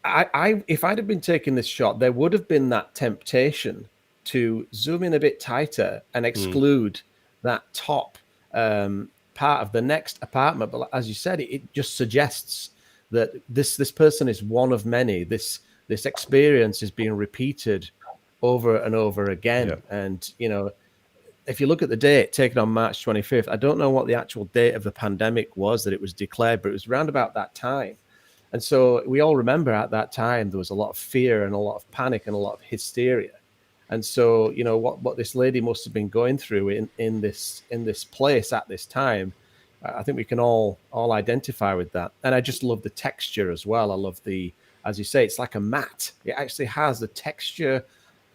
if I'd have been taking this shot, there would have been that temptation to zoom in a bit tighter and exclude that top part of the next apartment. But as you said, it just suggests that this person is one of many. This experience is being repeated over and over again. Yeah. And, if you look at the date taken on March 25th, I don't know what the actual date of the pandemic was that it was declared, but it was around about that time. And so we all remember at that time there was a lot of fear and a lot of panic and a lot of hysteria. And so, you know, what this lady must have been going through in this place at this time, I think we can all identify with that. And I just love the texture as well. I love as you say, it's like a mat. It actually has the texture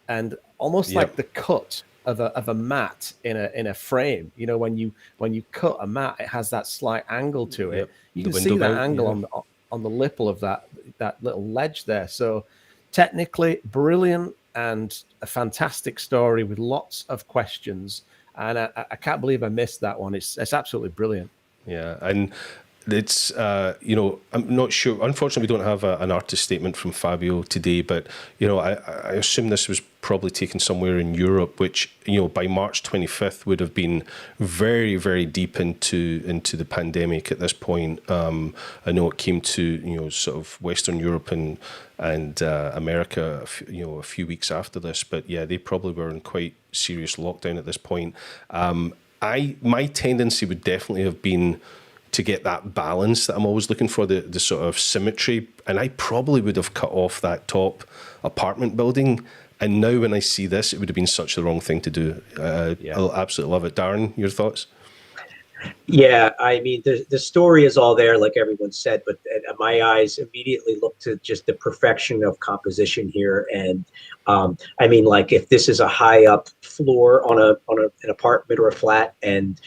and almost like the cut of a mat in a frame. You know, when you cut a mat, it has that slight angle to it. You can see that angle on the lipple of that little ledge there. So technically brilliant and a fantastic story with lots of questions. And I can't believe I missed that one. It's absolutely brilliant. Yeah, and it's you know, I'm not sure. Unfortunately, we don't have an artist statement from Fabio today, but you know, I assume this was probably taken somewhere in Europe, which, you know, by March 25th would have been very, very deep into the pandemic at this point. I know it came to, you know, sort of Western Europe and America, you know, a few weeks after this, but yeah, they probably were in quite serious lockdown at this point. My tendency would definitely have been to get that balance that I'm always looking for, the sort of symmetry. And I probably would have cut off that top apartment building. And now when I see this, it would have been such the wrong thing to do. I'll absolutely love it. Darren, your thoughts? Yeah, I mean, the story is all there, like everyone said, but my eyes immediately look to just the perfection of composition here. And I mean, like, if this is a high up floor on an apartment or a flat, and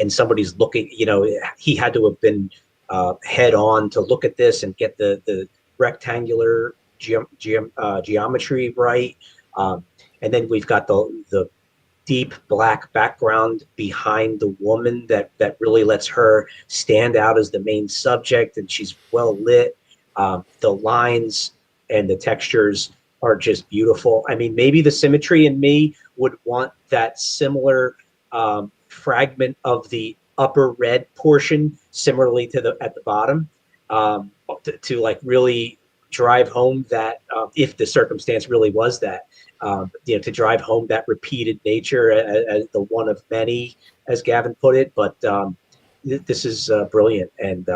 somebody's looking, you know, he had to have been head on to look at this and get the rectangular geometry right. And then we've got the deep black background behind the woman that really lets her stand out as the main subject, and she's well lit. The lines and the textures are just beautiful. I mean, maybe the symmetry in me would want that similar fragment of the upper red portion, similarly to at the bottom, to like really drive home that, if the circumstance really was that, you know, to drive home that repeated nature as the one of many, as Gavin put it. But this is brilliant, and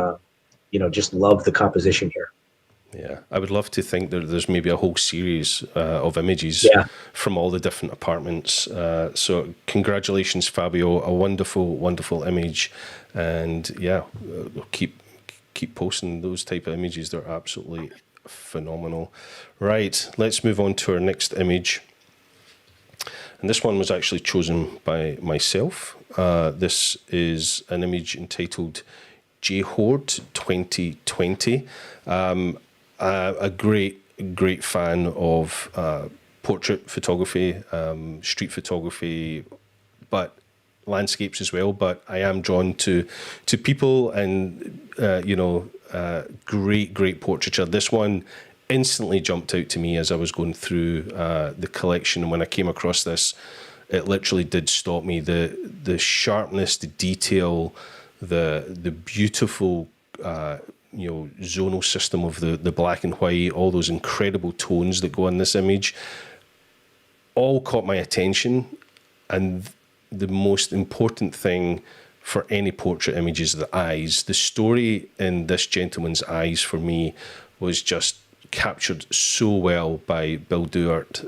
you know, just love the composition here. Yeah, I would love to think that there's maybe a whole series of images from all the different apartments. So congratulations, Fabio, a wonderful, wonderful image. And yeah, keep posting those type of images. They're absolutely phenomenal. Right, let's move on to our next image. And this one was actually chosen by myself. This is an image entitled J-Horde 2020. A great fan of portrait photography, street photography, but landscapes as well. But I am drawn to people and you know, great portraiture. This one instantly jumped out to me as I was going through the collection, and when I came across this, it literally did stop me. The sharpness, the detail, the beautiful you know, zonal system of the black and white, all those incredible tones that go in this image, all caught my attention. And the most important thing for any portrait image is the eyes. The story in this gentleman's eyes for me was just captured so well by Bill Duart.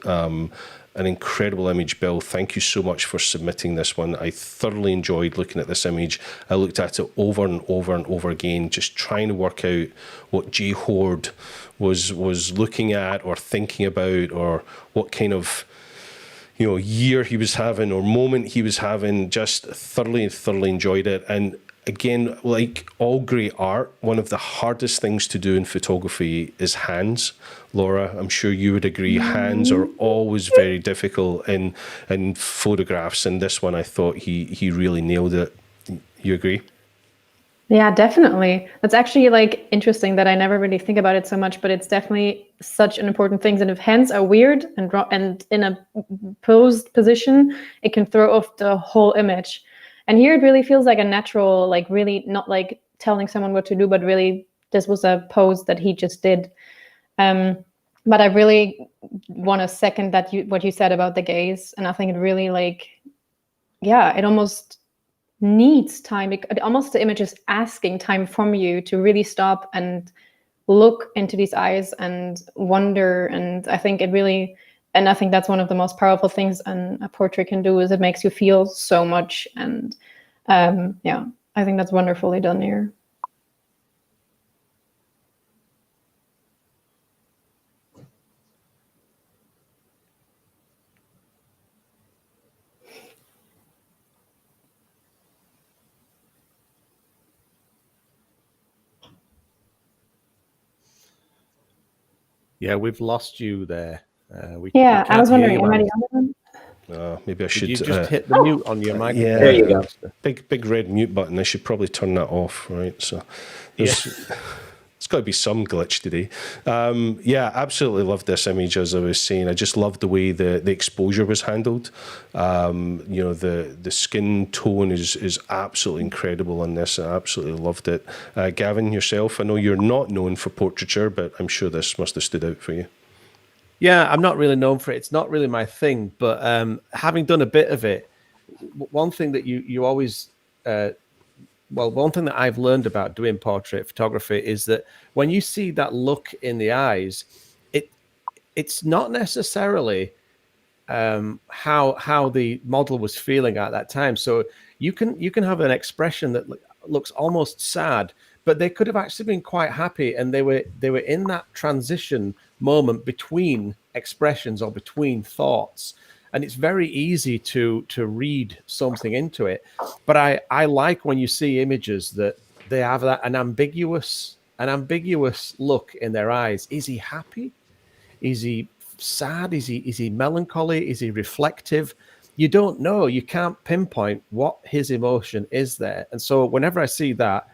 An incredible image, Bill. Thank you so much for submitting this one. I thoroughly enjoyed looking at this image. I looked at it over and over and over again, just trying to work out what J-Horde was looking at or thinking about, or what kind of, you know, year he was having or moment he was having. Just thoroughly enjoyed it. And again, like all great art, one of the hardest things to do in photography is hands. Laura, I'm sure you would agree, hands are always very difficult in photographs. And this one, I thought he really nailed it. You agree? Yeah, definitely. That's actually like interesting that I never really think about it so much, but it's definitely such an important thing. And if hands are weird and in a posed position, it can throw off the whole image. And here it really feels like a natural, like really not like telling someone what to do, but really this was a pose that he just did. But I really want to second that what you said about the gaze. And I think it really like, yeah, it almost needs time. It almost, the image is asking time from you to really stop and look into these eyes and wonder. And I think that's one of the most powerful things a portrait can do, is it makes you feel so much. And I think that's wonderfully done here. Yeah, we've lost you there. I was wondering, am I the other one? Maybe I should. You just hit the mute on your microphone. Yeah, there you go. Big red mute button. I should probably turn that off, right? So there's got to be some glitch today. Absolutely love this image. As I was saying, I just love the way the exposure was handled. The skin tone is absolutely incredible on this. I absolutely loved it. Gavin, yourself, I know you're not known for portraiture, but I'm sure this must have stood out for you. Yeah, I'm not really known for it. It's not really my thing, but having done a bit of it, one thing that you always, one thing that I've learned about doing portrait photography is that when you see that look in the eyes, it's not necessarily how the model was feeling at that time. So you can have an expression that looks almost sad, but they could have actually been quite happy, and they were in that transition moment between expressions or between thoughts, and it's very easy to read something into it. But I like when you see images that they have an ambiguous look in their eyes. Is he happy? Is he sad? Is he melancholy? Is he reflective? You don't know. You can't pinpoint what his emotion is there. And so whenever I see that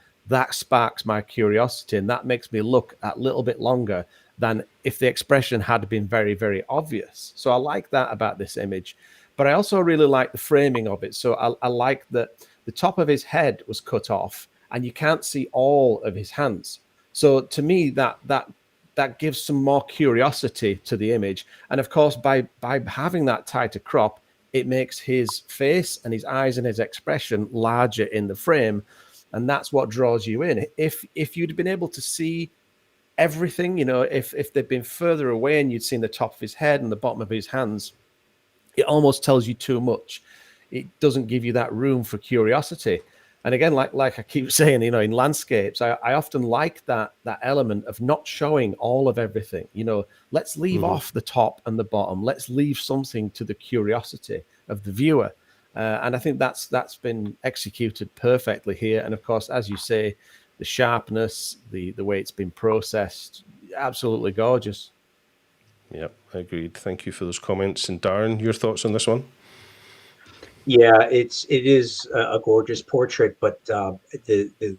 sparks my curiosity, and that makes me look a little bit longer than if the expression had been very, very obvious. So I like that about this image. But I also really like the framing of it. So I like that the top of his head was cut off and you can't see all of his hands. So to me, that gives some more curiosity to the image. And of course, by having that tighter crop, it makes his face and his eyes and his expression larger in the frame. And that's what draws you in. If you'd been able to see everything, if they'd been further away and you'd seen the top of his head and the bottom of his hands, it almost tells you too much. It doesn't give you that room for curiosity. And again, like I keep saying, in landscapes, I often like that element of not showing all of everything. Let's leave off the top and the bottom. Let's leave something to the curiosity of the viewer. And I think that's been executed perfectly here. And of course, as you say, the sharpness, the way it's been processed, absolutely gorgeous. Yep, agreed. Thank you for those comments. And Darren, your thoughts on this one? Yeah, it is a gorgeous portrait, but the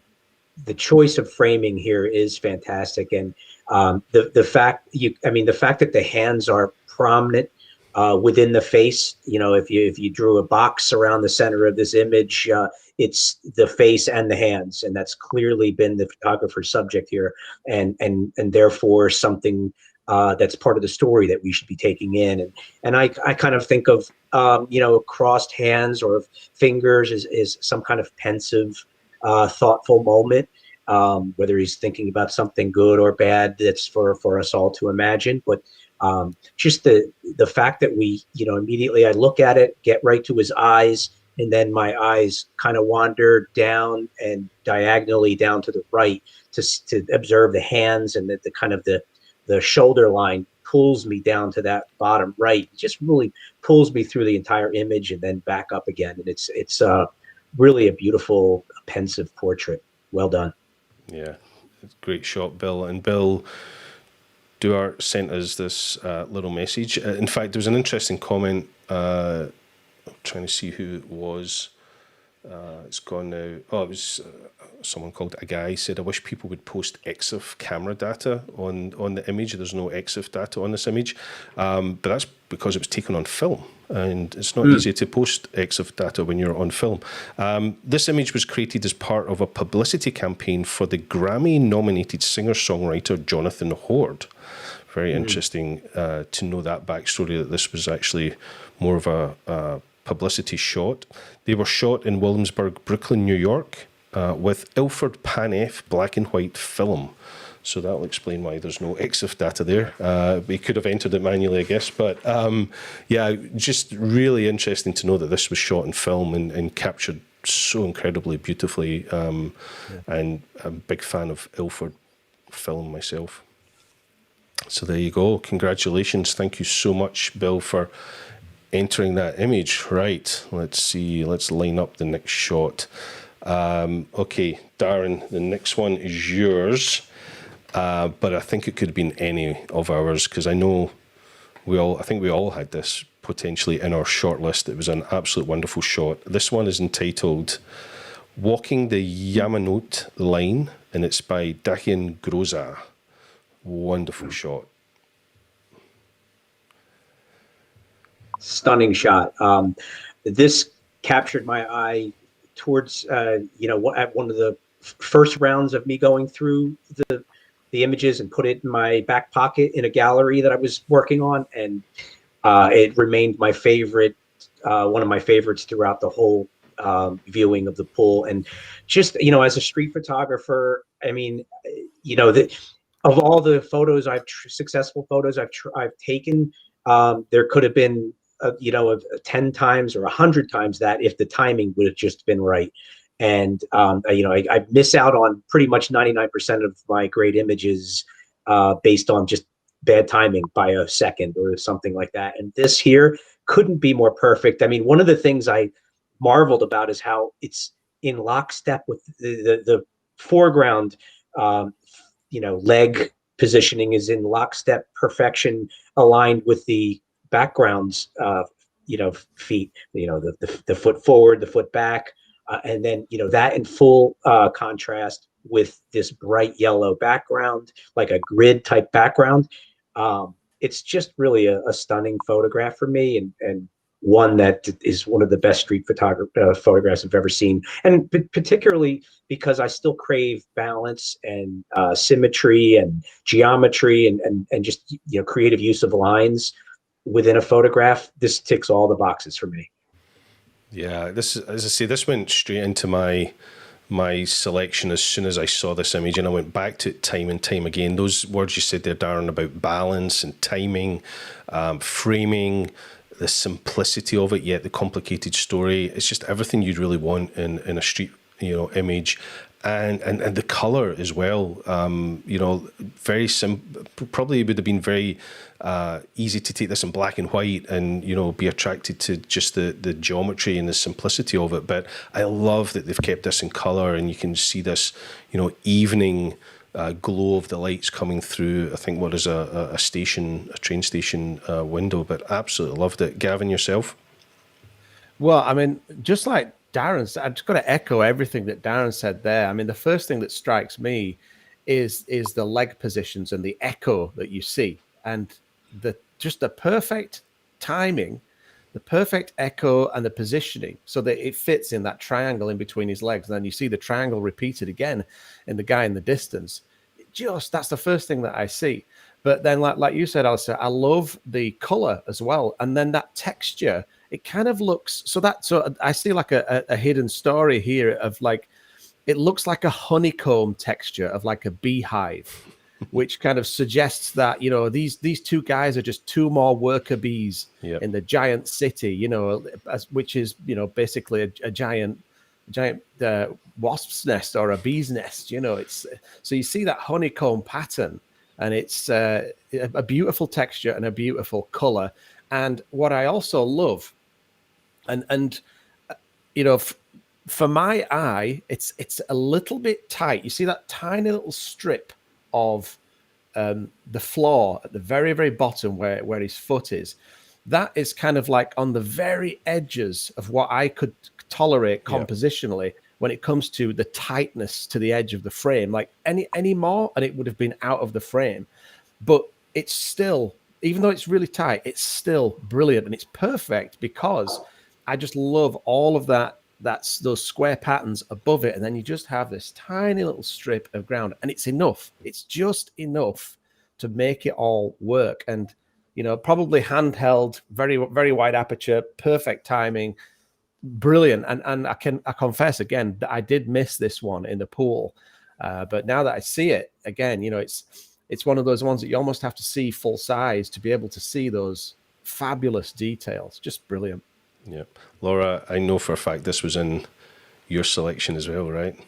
choice of framing here is fantastic, and the fact that the hands are prominent within the face. If you drew a box around the center of this image, it's the face and the hands, and that's clearly been the photographer's subject here, and therefore something that's part of the story that we should be taking in. And I kind of think of crossed hands or fingers is some kind of pensive, thoughtful moment, whether he's thinking about something good or bad, that's for us all to imagine. But just the fact that we, immediately I look at it, get right to his eyes, and then my eyes kind of wander down and diagonally down to the right to observe the hands, and the kind of the shoulder line pulls me down to that bottom right. It just really pulls me through the entire image and then back up again. And it's really a beautiful, pensive portrait. Well done. Yeah, great shot, Bill. And Bill Duart sent us this little message. In fact, there was an interesting comment. I'm trying to see who it was. It's gone now. Oh, it was someone called a guy said, I wish people would post EXIF camera data on the image. There's no EXIF data on this image, but that's because it was taken on film, and it's not easy to post EXIF data when you're on film. This image was created as part of a publicity campaign for the Grammy-nominated singer-songwriter Jonathan Horde. Very interesting to know that backstory, that this was actually more of a publicity shot. They were shot in Williamsburg, Brooklyn, New York, with Ilford Pan F black and white film. So that'll explain why there's no EXIF data there. We could have entered it manually, I guess. But yeah, just really interesting to know that this was shot in film and captured so incredibly beautifully. And I'm a big fan of Ilford film myself. So there you go. Congratulations. Thank you so much, Bill, for entering that image. Right. Let's see. Let's line up the next shot. Okay, Darren, the next one is yours. But I think it could have been any of ours, because I know I think we all had this potentially in our shortlist. It was an absolute wonderful shot. This one is entitled Walking the Yamanote Line, and it's by Dacian Groza. Wonderful shot. Stunning shot. This captured my eye towards, at one of the first rounds of me going through the images and put it in my back pocket in a gallery that I was working on. And it remained my favorite, one of my favorites throughout the whole viewing of the pool. And just, as a street photographer, I mean, of all the photos successful photos I've taken, there could have been, 10 times or 100 times that if the timing would have just been right. And, I miss out on pretty much 99% of my great images based on just bad timing by a second or something like that. And this here couldn't be more perfect. I mean, one of the things I marveled about is how it's in lockstep with the foreground, leg positioning is in lockstep perfection, aligned with the background's, feet, the foot forward, the foot back. And then, that in full contrast with this bright yellow background, like a grid type background. It's just really a stunning photograph for me, and one that is one of the best street photographs I've ever seen. And particularly because I still crave balance and symmetry and geometry and just, creative use of lines within a photograph. This ticks all the boxes for me. Yeah, this, as I say, this went straight into my selection as soon as I saw this image, and I went back to it time and time again. Those words you said there, Darren, about balance and timing, framing, the simplicity of it, yet the complicated story. It's just everything you'd really want in a street, image. And the color as well, very simple. Probably would have been very easy to take this in black and white and, be attracted to just the geometry and the simplicity of it. But I love that they've kept this in color, and you can see this, evening glow of the lights coming through. I think what is a train station window, but absolutely loved it. Gavin, yourself? Well, I mean, just like Darren said, I've just got to echo everything that Darren said there. I mean, the first thing that strikes me is the leg positions and the echo that you see, and the perfect timing, the perfect echo and the positioning, so that it fits in that triangle in between his legs. And then you see the triangle repeated again in the guy in the distance. That's the first thing that I see. But then, like you said, Alastair, I love the color as well, and then that texture. It kind of looks so I see like a hidden story here of like, it looks like a honeycomb texture of like a beehive, which kind of suggests that, these two guys are just two more worker bees in the giant city, which is, basically a giant wasp's nest or a bee's nest. It's so you see that honeycomb pattern, and it's a beautiful texture and a beautiful color. And what I also love, and for my eye, it's a little bit tight. You see that tiny little strip of the floor at the very, very bottom where his foot is. That is kind of like on the very edges of what I could tolerate compositionally when it comes to the tightness to the edge of the frame. Like any more, and it would have been out of the frame. But it's still, even though it's really tight, it's still brilliant, and it's perfect because I just love all of that. That's those square patterns above it, and then you just have this tiny little strip of ground, and it's enough. It's just enough to make it all work. And probably handheld, very, very wide aperture, perfect timing, brilliant. And I confess again that I did miss this one in the pool. But now that I see it again, it's one of those ones that you almost have to see full size to be able to see those fabulous details. Just brilliant. Yeah. Laura, I know for a fact this was in your selection as well, right?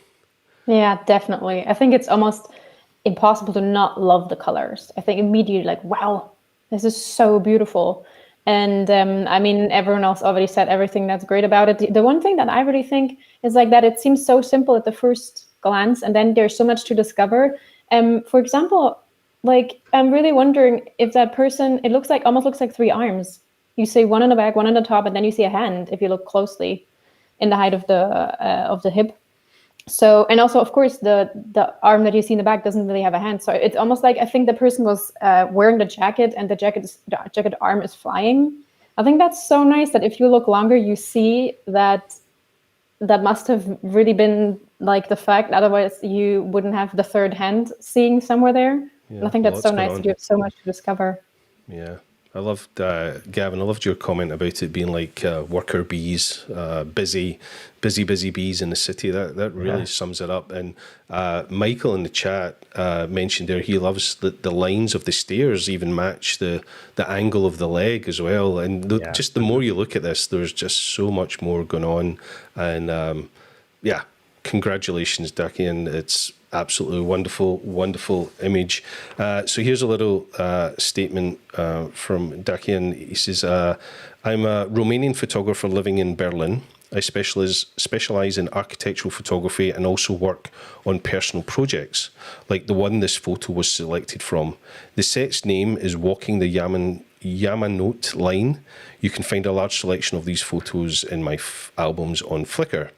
Yeah, definitely. I think it's almost impossible to not love the colors. I think immediately, like, wow, this is so beautiful. And I mean, everyone else already said everything that's great about it. The one thing that I really think is like that it seems so simple at the first glance, and then there's so much to discover. For example, like, I'm really wondering if that person, it almost looks like three arms. You see one on the back, one on the top, and then you see a hand if you look closely in the height of the hip. So, and also, of course, the arm that you see in the back doesn't really have a hand. So it's almost like I think the person was wearing the jacket, and the jacket arm is flying. I think that's so nice that if you look longer, you see that must have really been like the fact. Otherwise, you wouldn't have the third hand seeing somewhere there. Yeah, And I think that's so nice on. that you have so much to discover. Yeah. I loved, Gavin, I loved your comment about it being like worker bees, busy bees in the city. That really sums it up. And Michael in the chat mentioned there he loves the lines of the stairs even match the angle of the leg as well. And just the more you look at this, there's just so much more going on. And congratulations, Ducky. And it's absolutely wonderful image. So here's a little statement from Dakian. He says, I'm a Romanian photographer living in Berlin. I specialize in architectural photography and also work on personal projects, like the one this photo was selected from. The set's name is Walking the Yamanot Line. You can find a large selection of these photos in my albums on Flickr.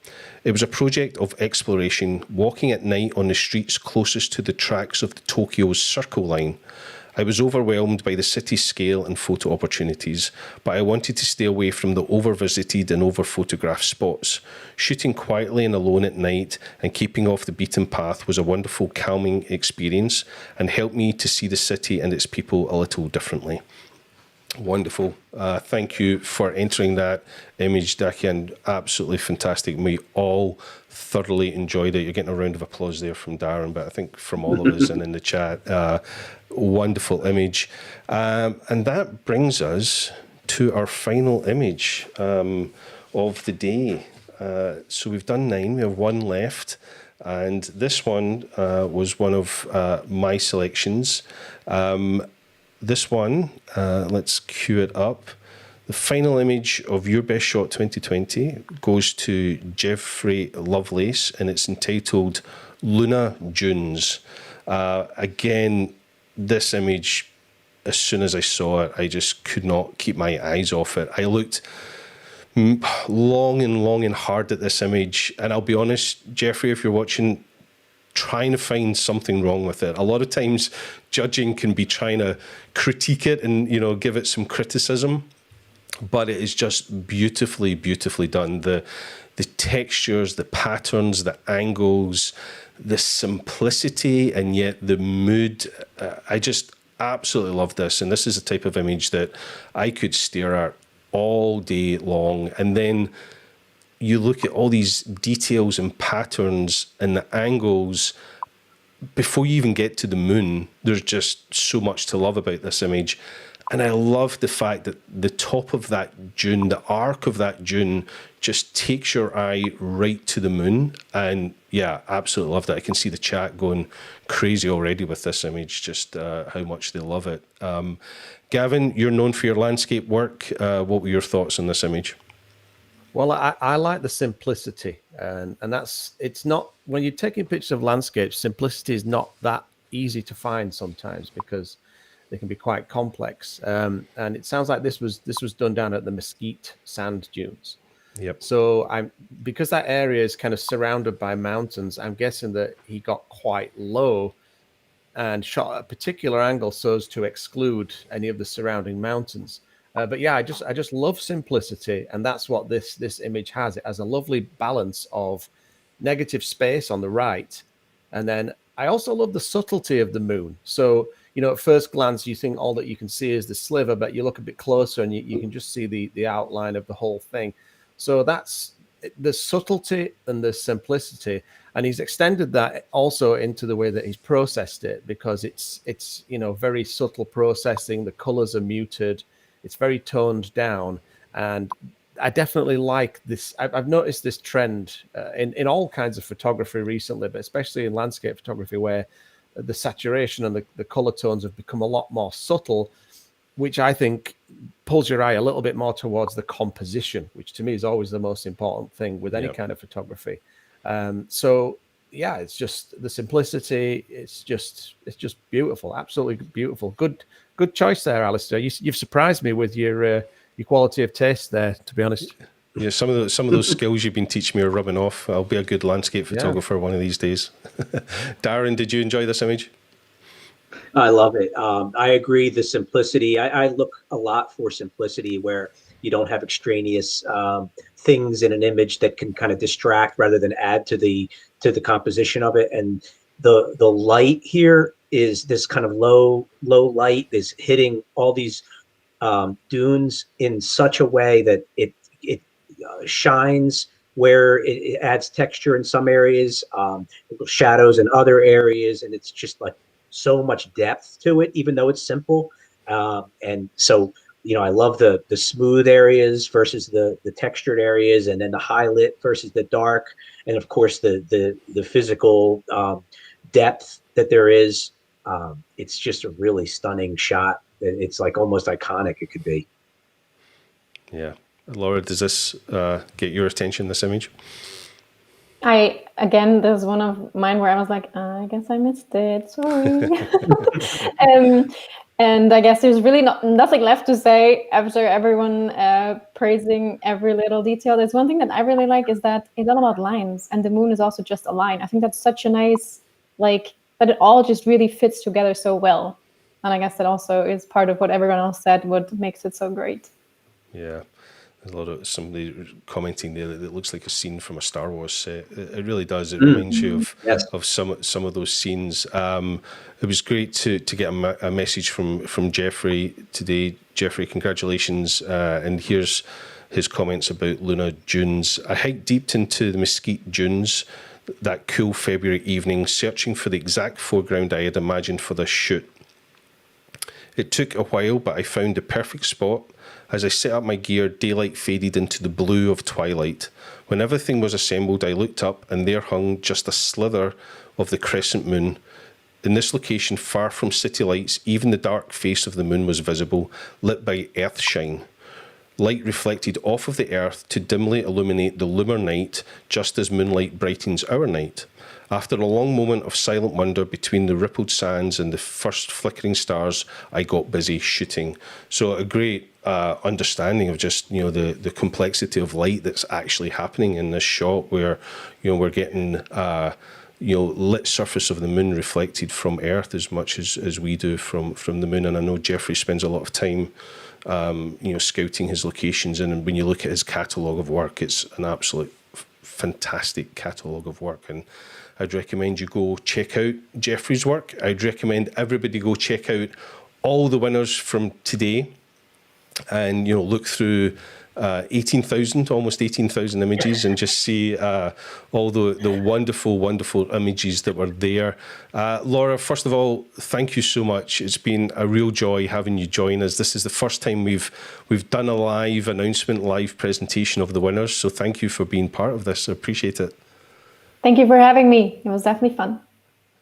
It was a project of exploration, walking at night on the streets closest to the tracks of the Tokyo's Circle Line. I was overwhelmed by the city's scale and photo opportunities, but I wanted to stay away from the over-visited and over-photographed spots. Shooting quietly and alone at night and keeping off the beaten path was a wonderful, calming experience and helped me to see the city and its people a little differently. Wonderful. Thank you for entering that image, Dakian. Absolutely fantastic. We all thoroughly enjoyed it. You're getting a round of applause there from Darren, but I think from all of us and in the chat, wonderful image. And that brings us to our final image of the day. So we've done 9, we have 1 left. And this one was one of my selections. This one, let's cue it up. The final image of Your Best Shot 2020 goes to Jeffrey Lovelace, and it's entitled Luna Dunes. Again, this image, as soon as I saw it, I just could not keep my eyes off it. I looked long and hard at this image, and I'll be honest, Jeffrey, if you're watching, trying to find something wrong with it. A lot of times judging can be trying to critique it and, give it some criticism, but it is just beautifully done. The textures, the patterns, the angles, the simplicity, and yet the mood. I just absolutely love this. And this is the type of image that I could stare at all day long. And then you look at all these details and patterns and the angles before you even get to the moon. There's just so much to love about this image. And I love the fact that the top of that dune, the arc of that dune, just takes your eye right to the moon. And yeah, absolutely love that. I can see the chat going crazy already with this image, just how much they love it. Gavin, you're known for your landscape work. What were your thoughts on this image? Well, I like the simplicity, and it's not, when you're taking pictures of landscapes, simplicity is not that easy to find sometimes because they can be quite complex. And it sounds like this was done down at the Mesquite sand dunes. Yep. So because that area is kind of surrounded by mountains, I'm guessing that he got quite low and shot at a particular angle so as to exclude any of the surrounding mountains. But yeah, I just love simplicity, and that's what this image has. It has a lovely balance of negative space on the right, and then I also love the subtlety of the moon. So at first glance, you think all that you can see is the sliver, but you look a bit closer and you can just see the outline of the whole thing. So that's the subtlety and the simplicity. And he's extended that also into the way that he's processed it, because it's very subtle processing. The colors are muted. It's very toned down. And I definitely like this. I've noticed this trend in all kinds of photography recently, but especially in landscape photography, where the saturation and the color tones have become a lot more subtle, which I think pulls your eye a little bit more towards the composition, which to me is always the most important thing with any kind of photography. So yeah, it's just the simplicity. It's just beautiful, absolutely beautiful. Good choice there, Alastair. You've surprised me with your quality of taste there, to be honest. Yeah, some of those skills you've been teaching me are rubbing off. I'll be a good landscape photographer one of these days. Darren, did you enjoy this image? I love it. I agree. The simplicity. I look a lot for simplicity, where you don't have extraneous things in an image that can kind of distract rather than add to the composition of it. And the light here is this kind of low light is hitting all these dunes in such a way that it shines where it adds texture in some areas, shadows in other areas, and it's just like so much depth to it, even though it's simple. And so, I love the smooth areas versus the textured areas, and then the high lit versus the dark, and of course the physical depth that there is. It's just a really stunning shot. It's like almost iconic. It could be. Yeah. Laura, does this get your attention, this image? There's one of mine where I was like, I guess I missed it. Sorry. And I guess there's really nothing left to say after everyone praising every little detail. There's one thing that I really like, is that it's all about lines, and the moon is also just a line. I think that's such a nice, that it all just really fits together so well. And I guess that also is part of what everyone else said, what makes it so great. Yeah. A lot of somebody commenting there that it looks like a scene from a Star Wars set. It really does. It reminds you of some of those scenes. It was great to get a message from Jeffrey today. Jeffrey, congratulations. And here's his comments about Luna Dunes. I hiked deep into the Mesquite Dunes that cool February evening, searching for the exact foreground I had imagined for this shoot. It took a while, but I found the perfect spot. As I set up my gear, daylight faded into the blue of twilight. When everything was assembled, I looked up, and there hung just a slither of the crescent moon. In this location, far from city lights, even the dark face of the moon was visible, lit by earthshine. Light reflected off of the earth to dimly illuminate the lunar night, just as moonlight brightens our night. After a long moment of silent wonder between the rippled sands and the first flickering stars, I got busy shooting. So a great understanding of just, the complexity of light that's actually happening in this shot, where, we're getting, lit surface of the moon reflected from Earth as much as we do from the moon. And I know Jeffrey spends a lot of time, scouting his locations. And when you look at his catalogue of work, it's an absolute fantastic catalogue of work. And I'd recommend you go check out Jeffrey's work. I'd recommend everybody go check out all the winners from today, and look through almost 18,000 images, and just see all the wonderful images that were there. Laura, first of all, thank you so much. It's been a real joy having you join us. This is the first time we've done a live announcement, live presentation of the winners. So thank you for being part of this. I appreciate it. Thank you for having me. It was definitely fun.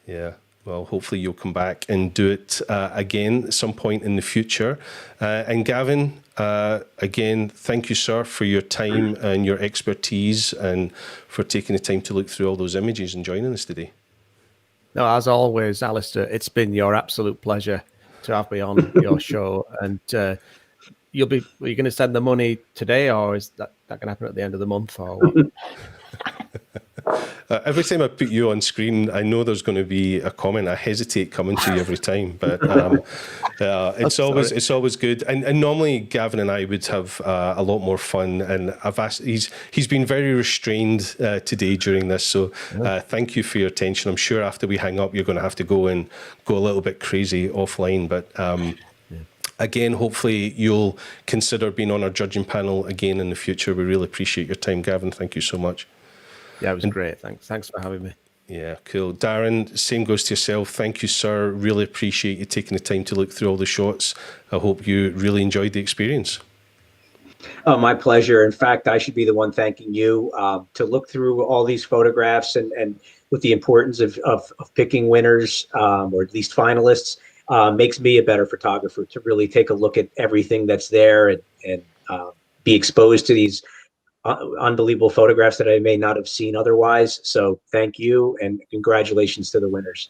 Yeah. Well, hopefully you'll come back and do it again at some point in the future. And Gavin, again, thank you, sir, for your time and your expertise, and for taking the time to look through all those images and joining us today. No, as always, Alastair, it's been your absolute pleasure to have me on your show. And are you going to send the money today, or is that going to happen at the end of the month, or what? Every time I put you on screen, I know there's going to be a comment. I hesitate coming to you every time, but it's always good. And normally Gavin and I would have a lot more fun. And I've asked. He's been very restrained today during this. So thank you for your attention. I'm sure after we hang up, you're going to have to go a little bit crazy offline. But again, hopefully you'll consider being on our judging panel again in the future. We really appreciate your time, Gavin. Thank you so much. Yeah, it was great. Thanks for having me. Yeah, cool. Darren, same goes to yourself. Thank you, sir. Really appreciate you taking the time to look through all the shots. I hope you really enjoyed the experience. Oh, my pleasure. In fact, I should be the one thanking you to look through all these photographs and with the importance of picking winners or at least finalists makes me a better photographer to really take a look at everything that's there and be exposed to these unbelievable photographs that I may not have seen otherwise. So thank you and congratulations to the winners.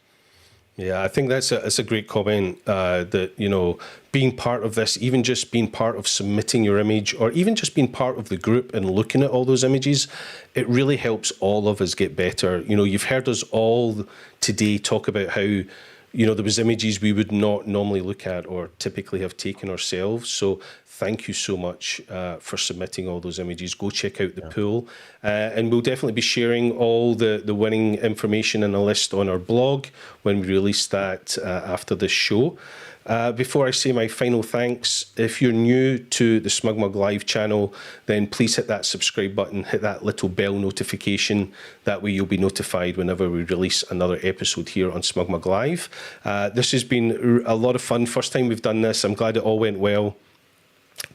Yeah, I think that's a great comment that, you know, being part of this, even just being part of submitting your image or even just being part of the group and looking at all those images, it really helps all of us get better. You know, you've heard us all today talk about how, you know, there was images we would not normally look at or typically have taken ourselves. So thank you so much for submitting all those images. Go check out the pool. And we'll definitely be sharing all the winning information and a list on our blog when we release that after this show. Before I say my final thanks, if you're new to the SmugMug Live channel, then please hit that subscribe button, hit that little bell notification. That way you'll be notified whenever we release another episode here on SmugMug Live. This has been a lot of fun. First time we've done this. I'm glad it all went well.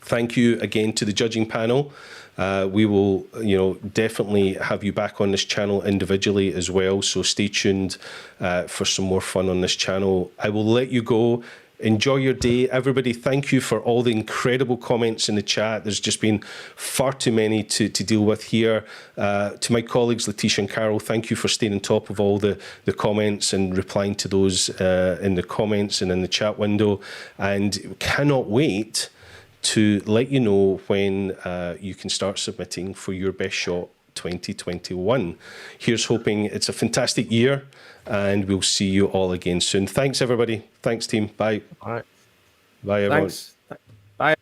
Thank you again to the judging panel. We will, you know, definitely have you back on this channel individually as well. So stay tuned for some more fun on this channel. I will let you go. Enjoy your day. Everybody, thank you for all the incredible comments in the chat. There's just been far too many to deal with here. To my colleagues, Letitia and Carol, thank you for staying on top of all the comments and replying to those in the comments and in the chat window. And cannot wait to let you know when you can start submitting for your Best Shot 2021. Here's hoping it's a fantastic year, and we'll see you all again soon. Thanks, everybody. Thanks, team. Bye. All right. Bye, everyone. Thanks. Bye.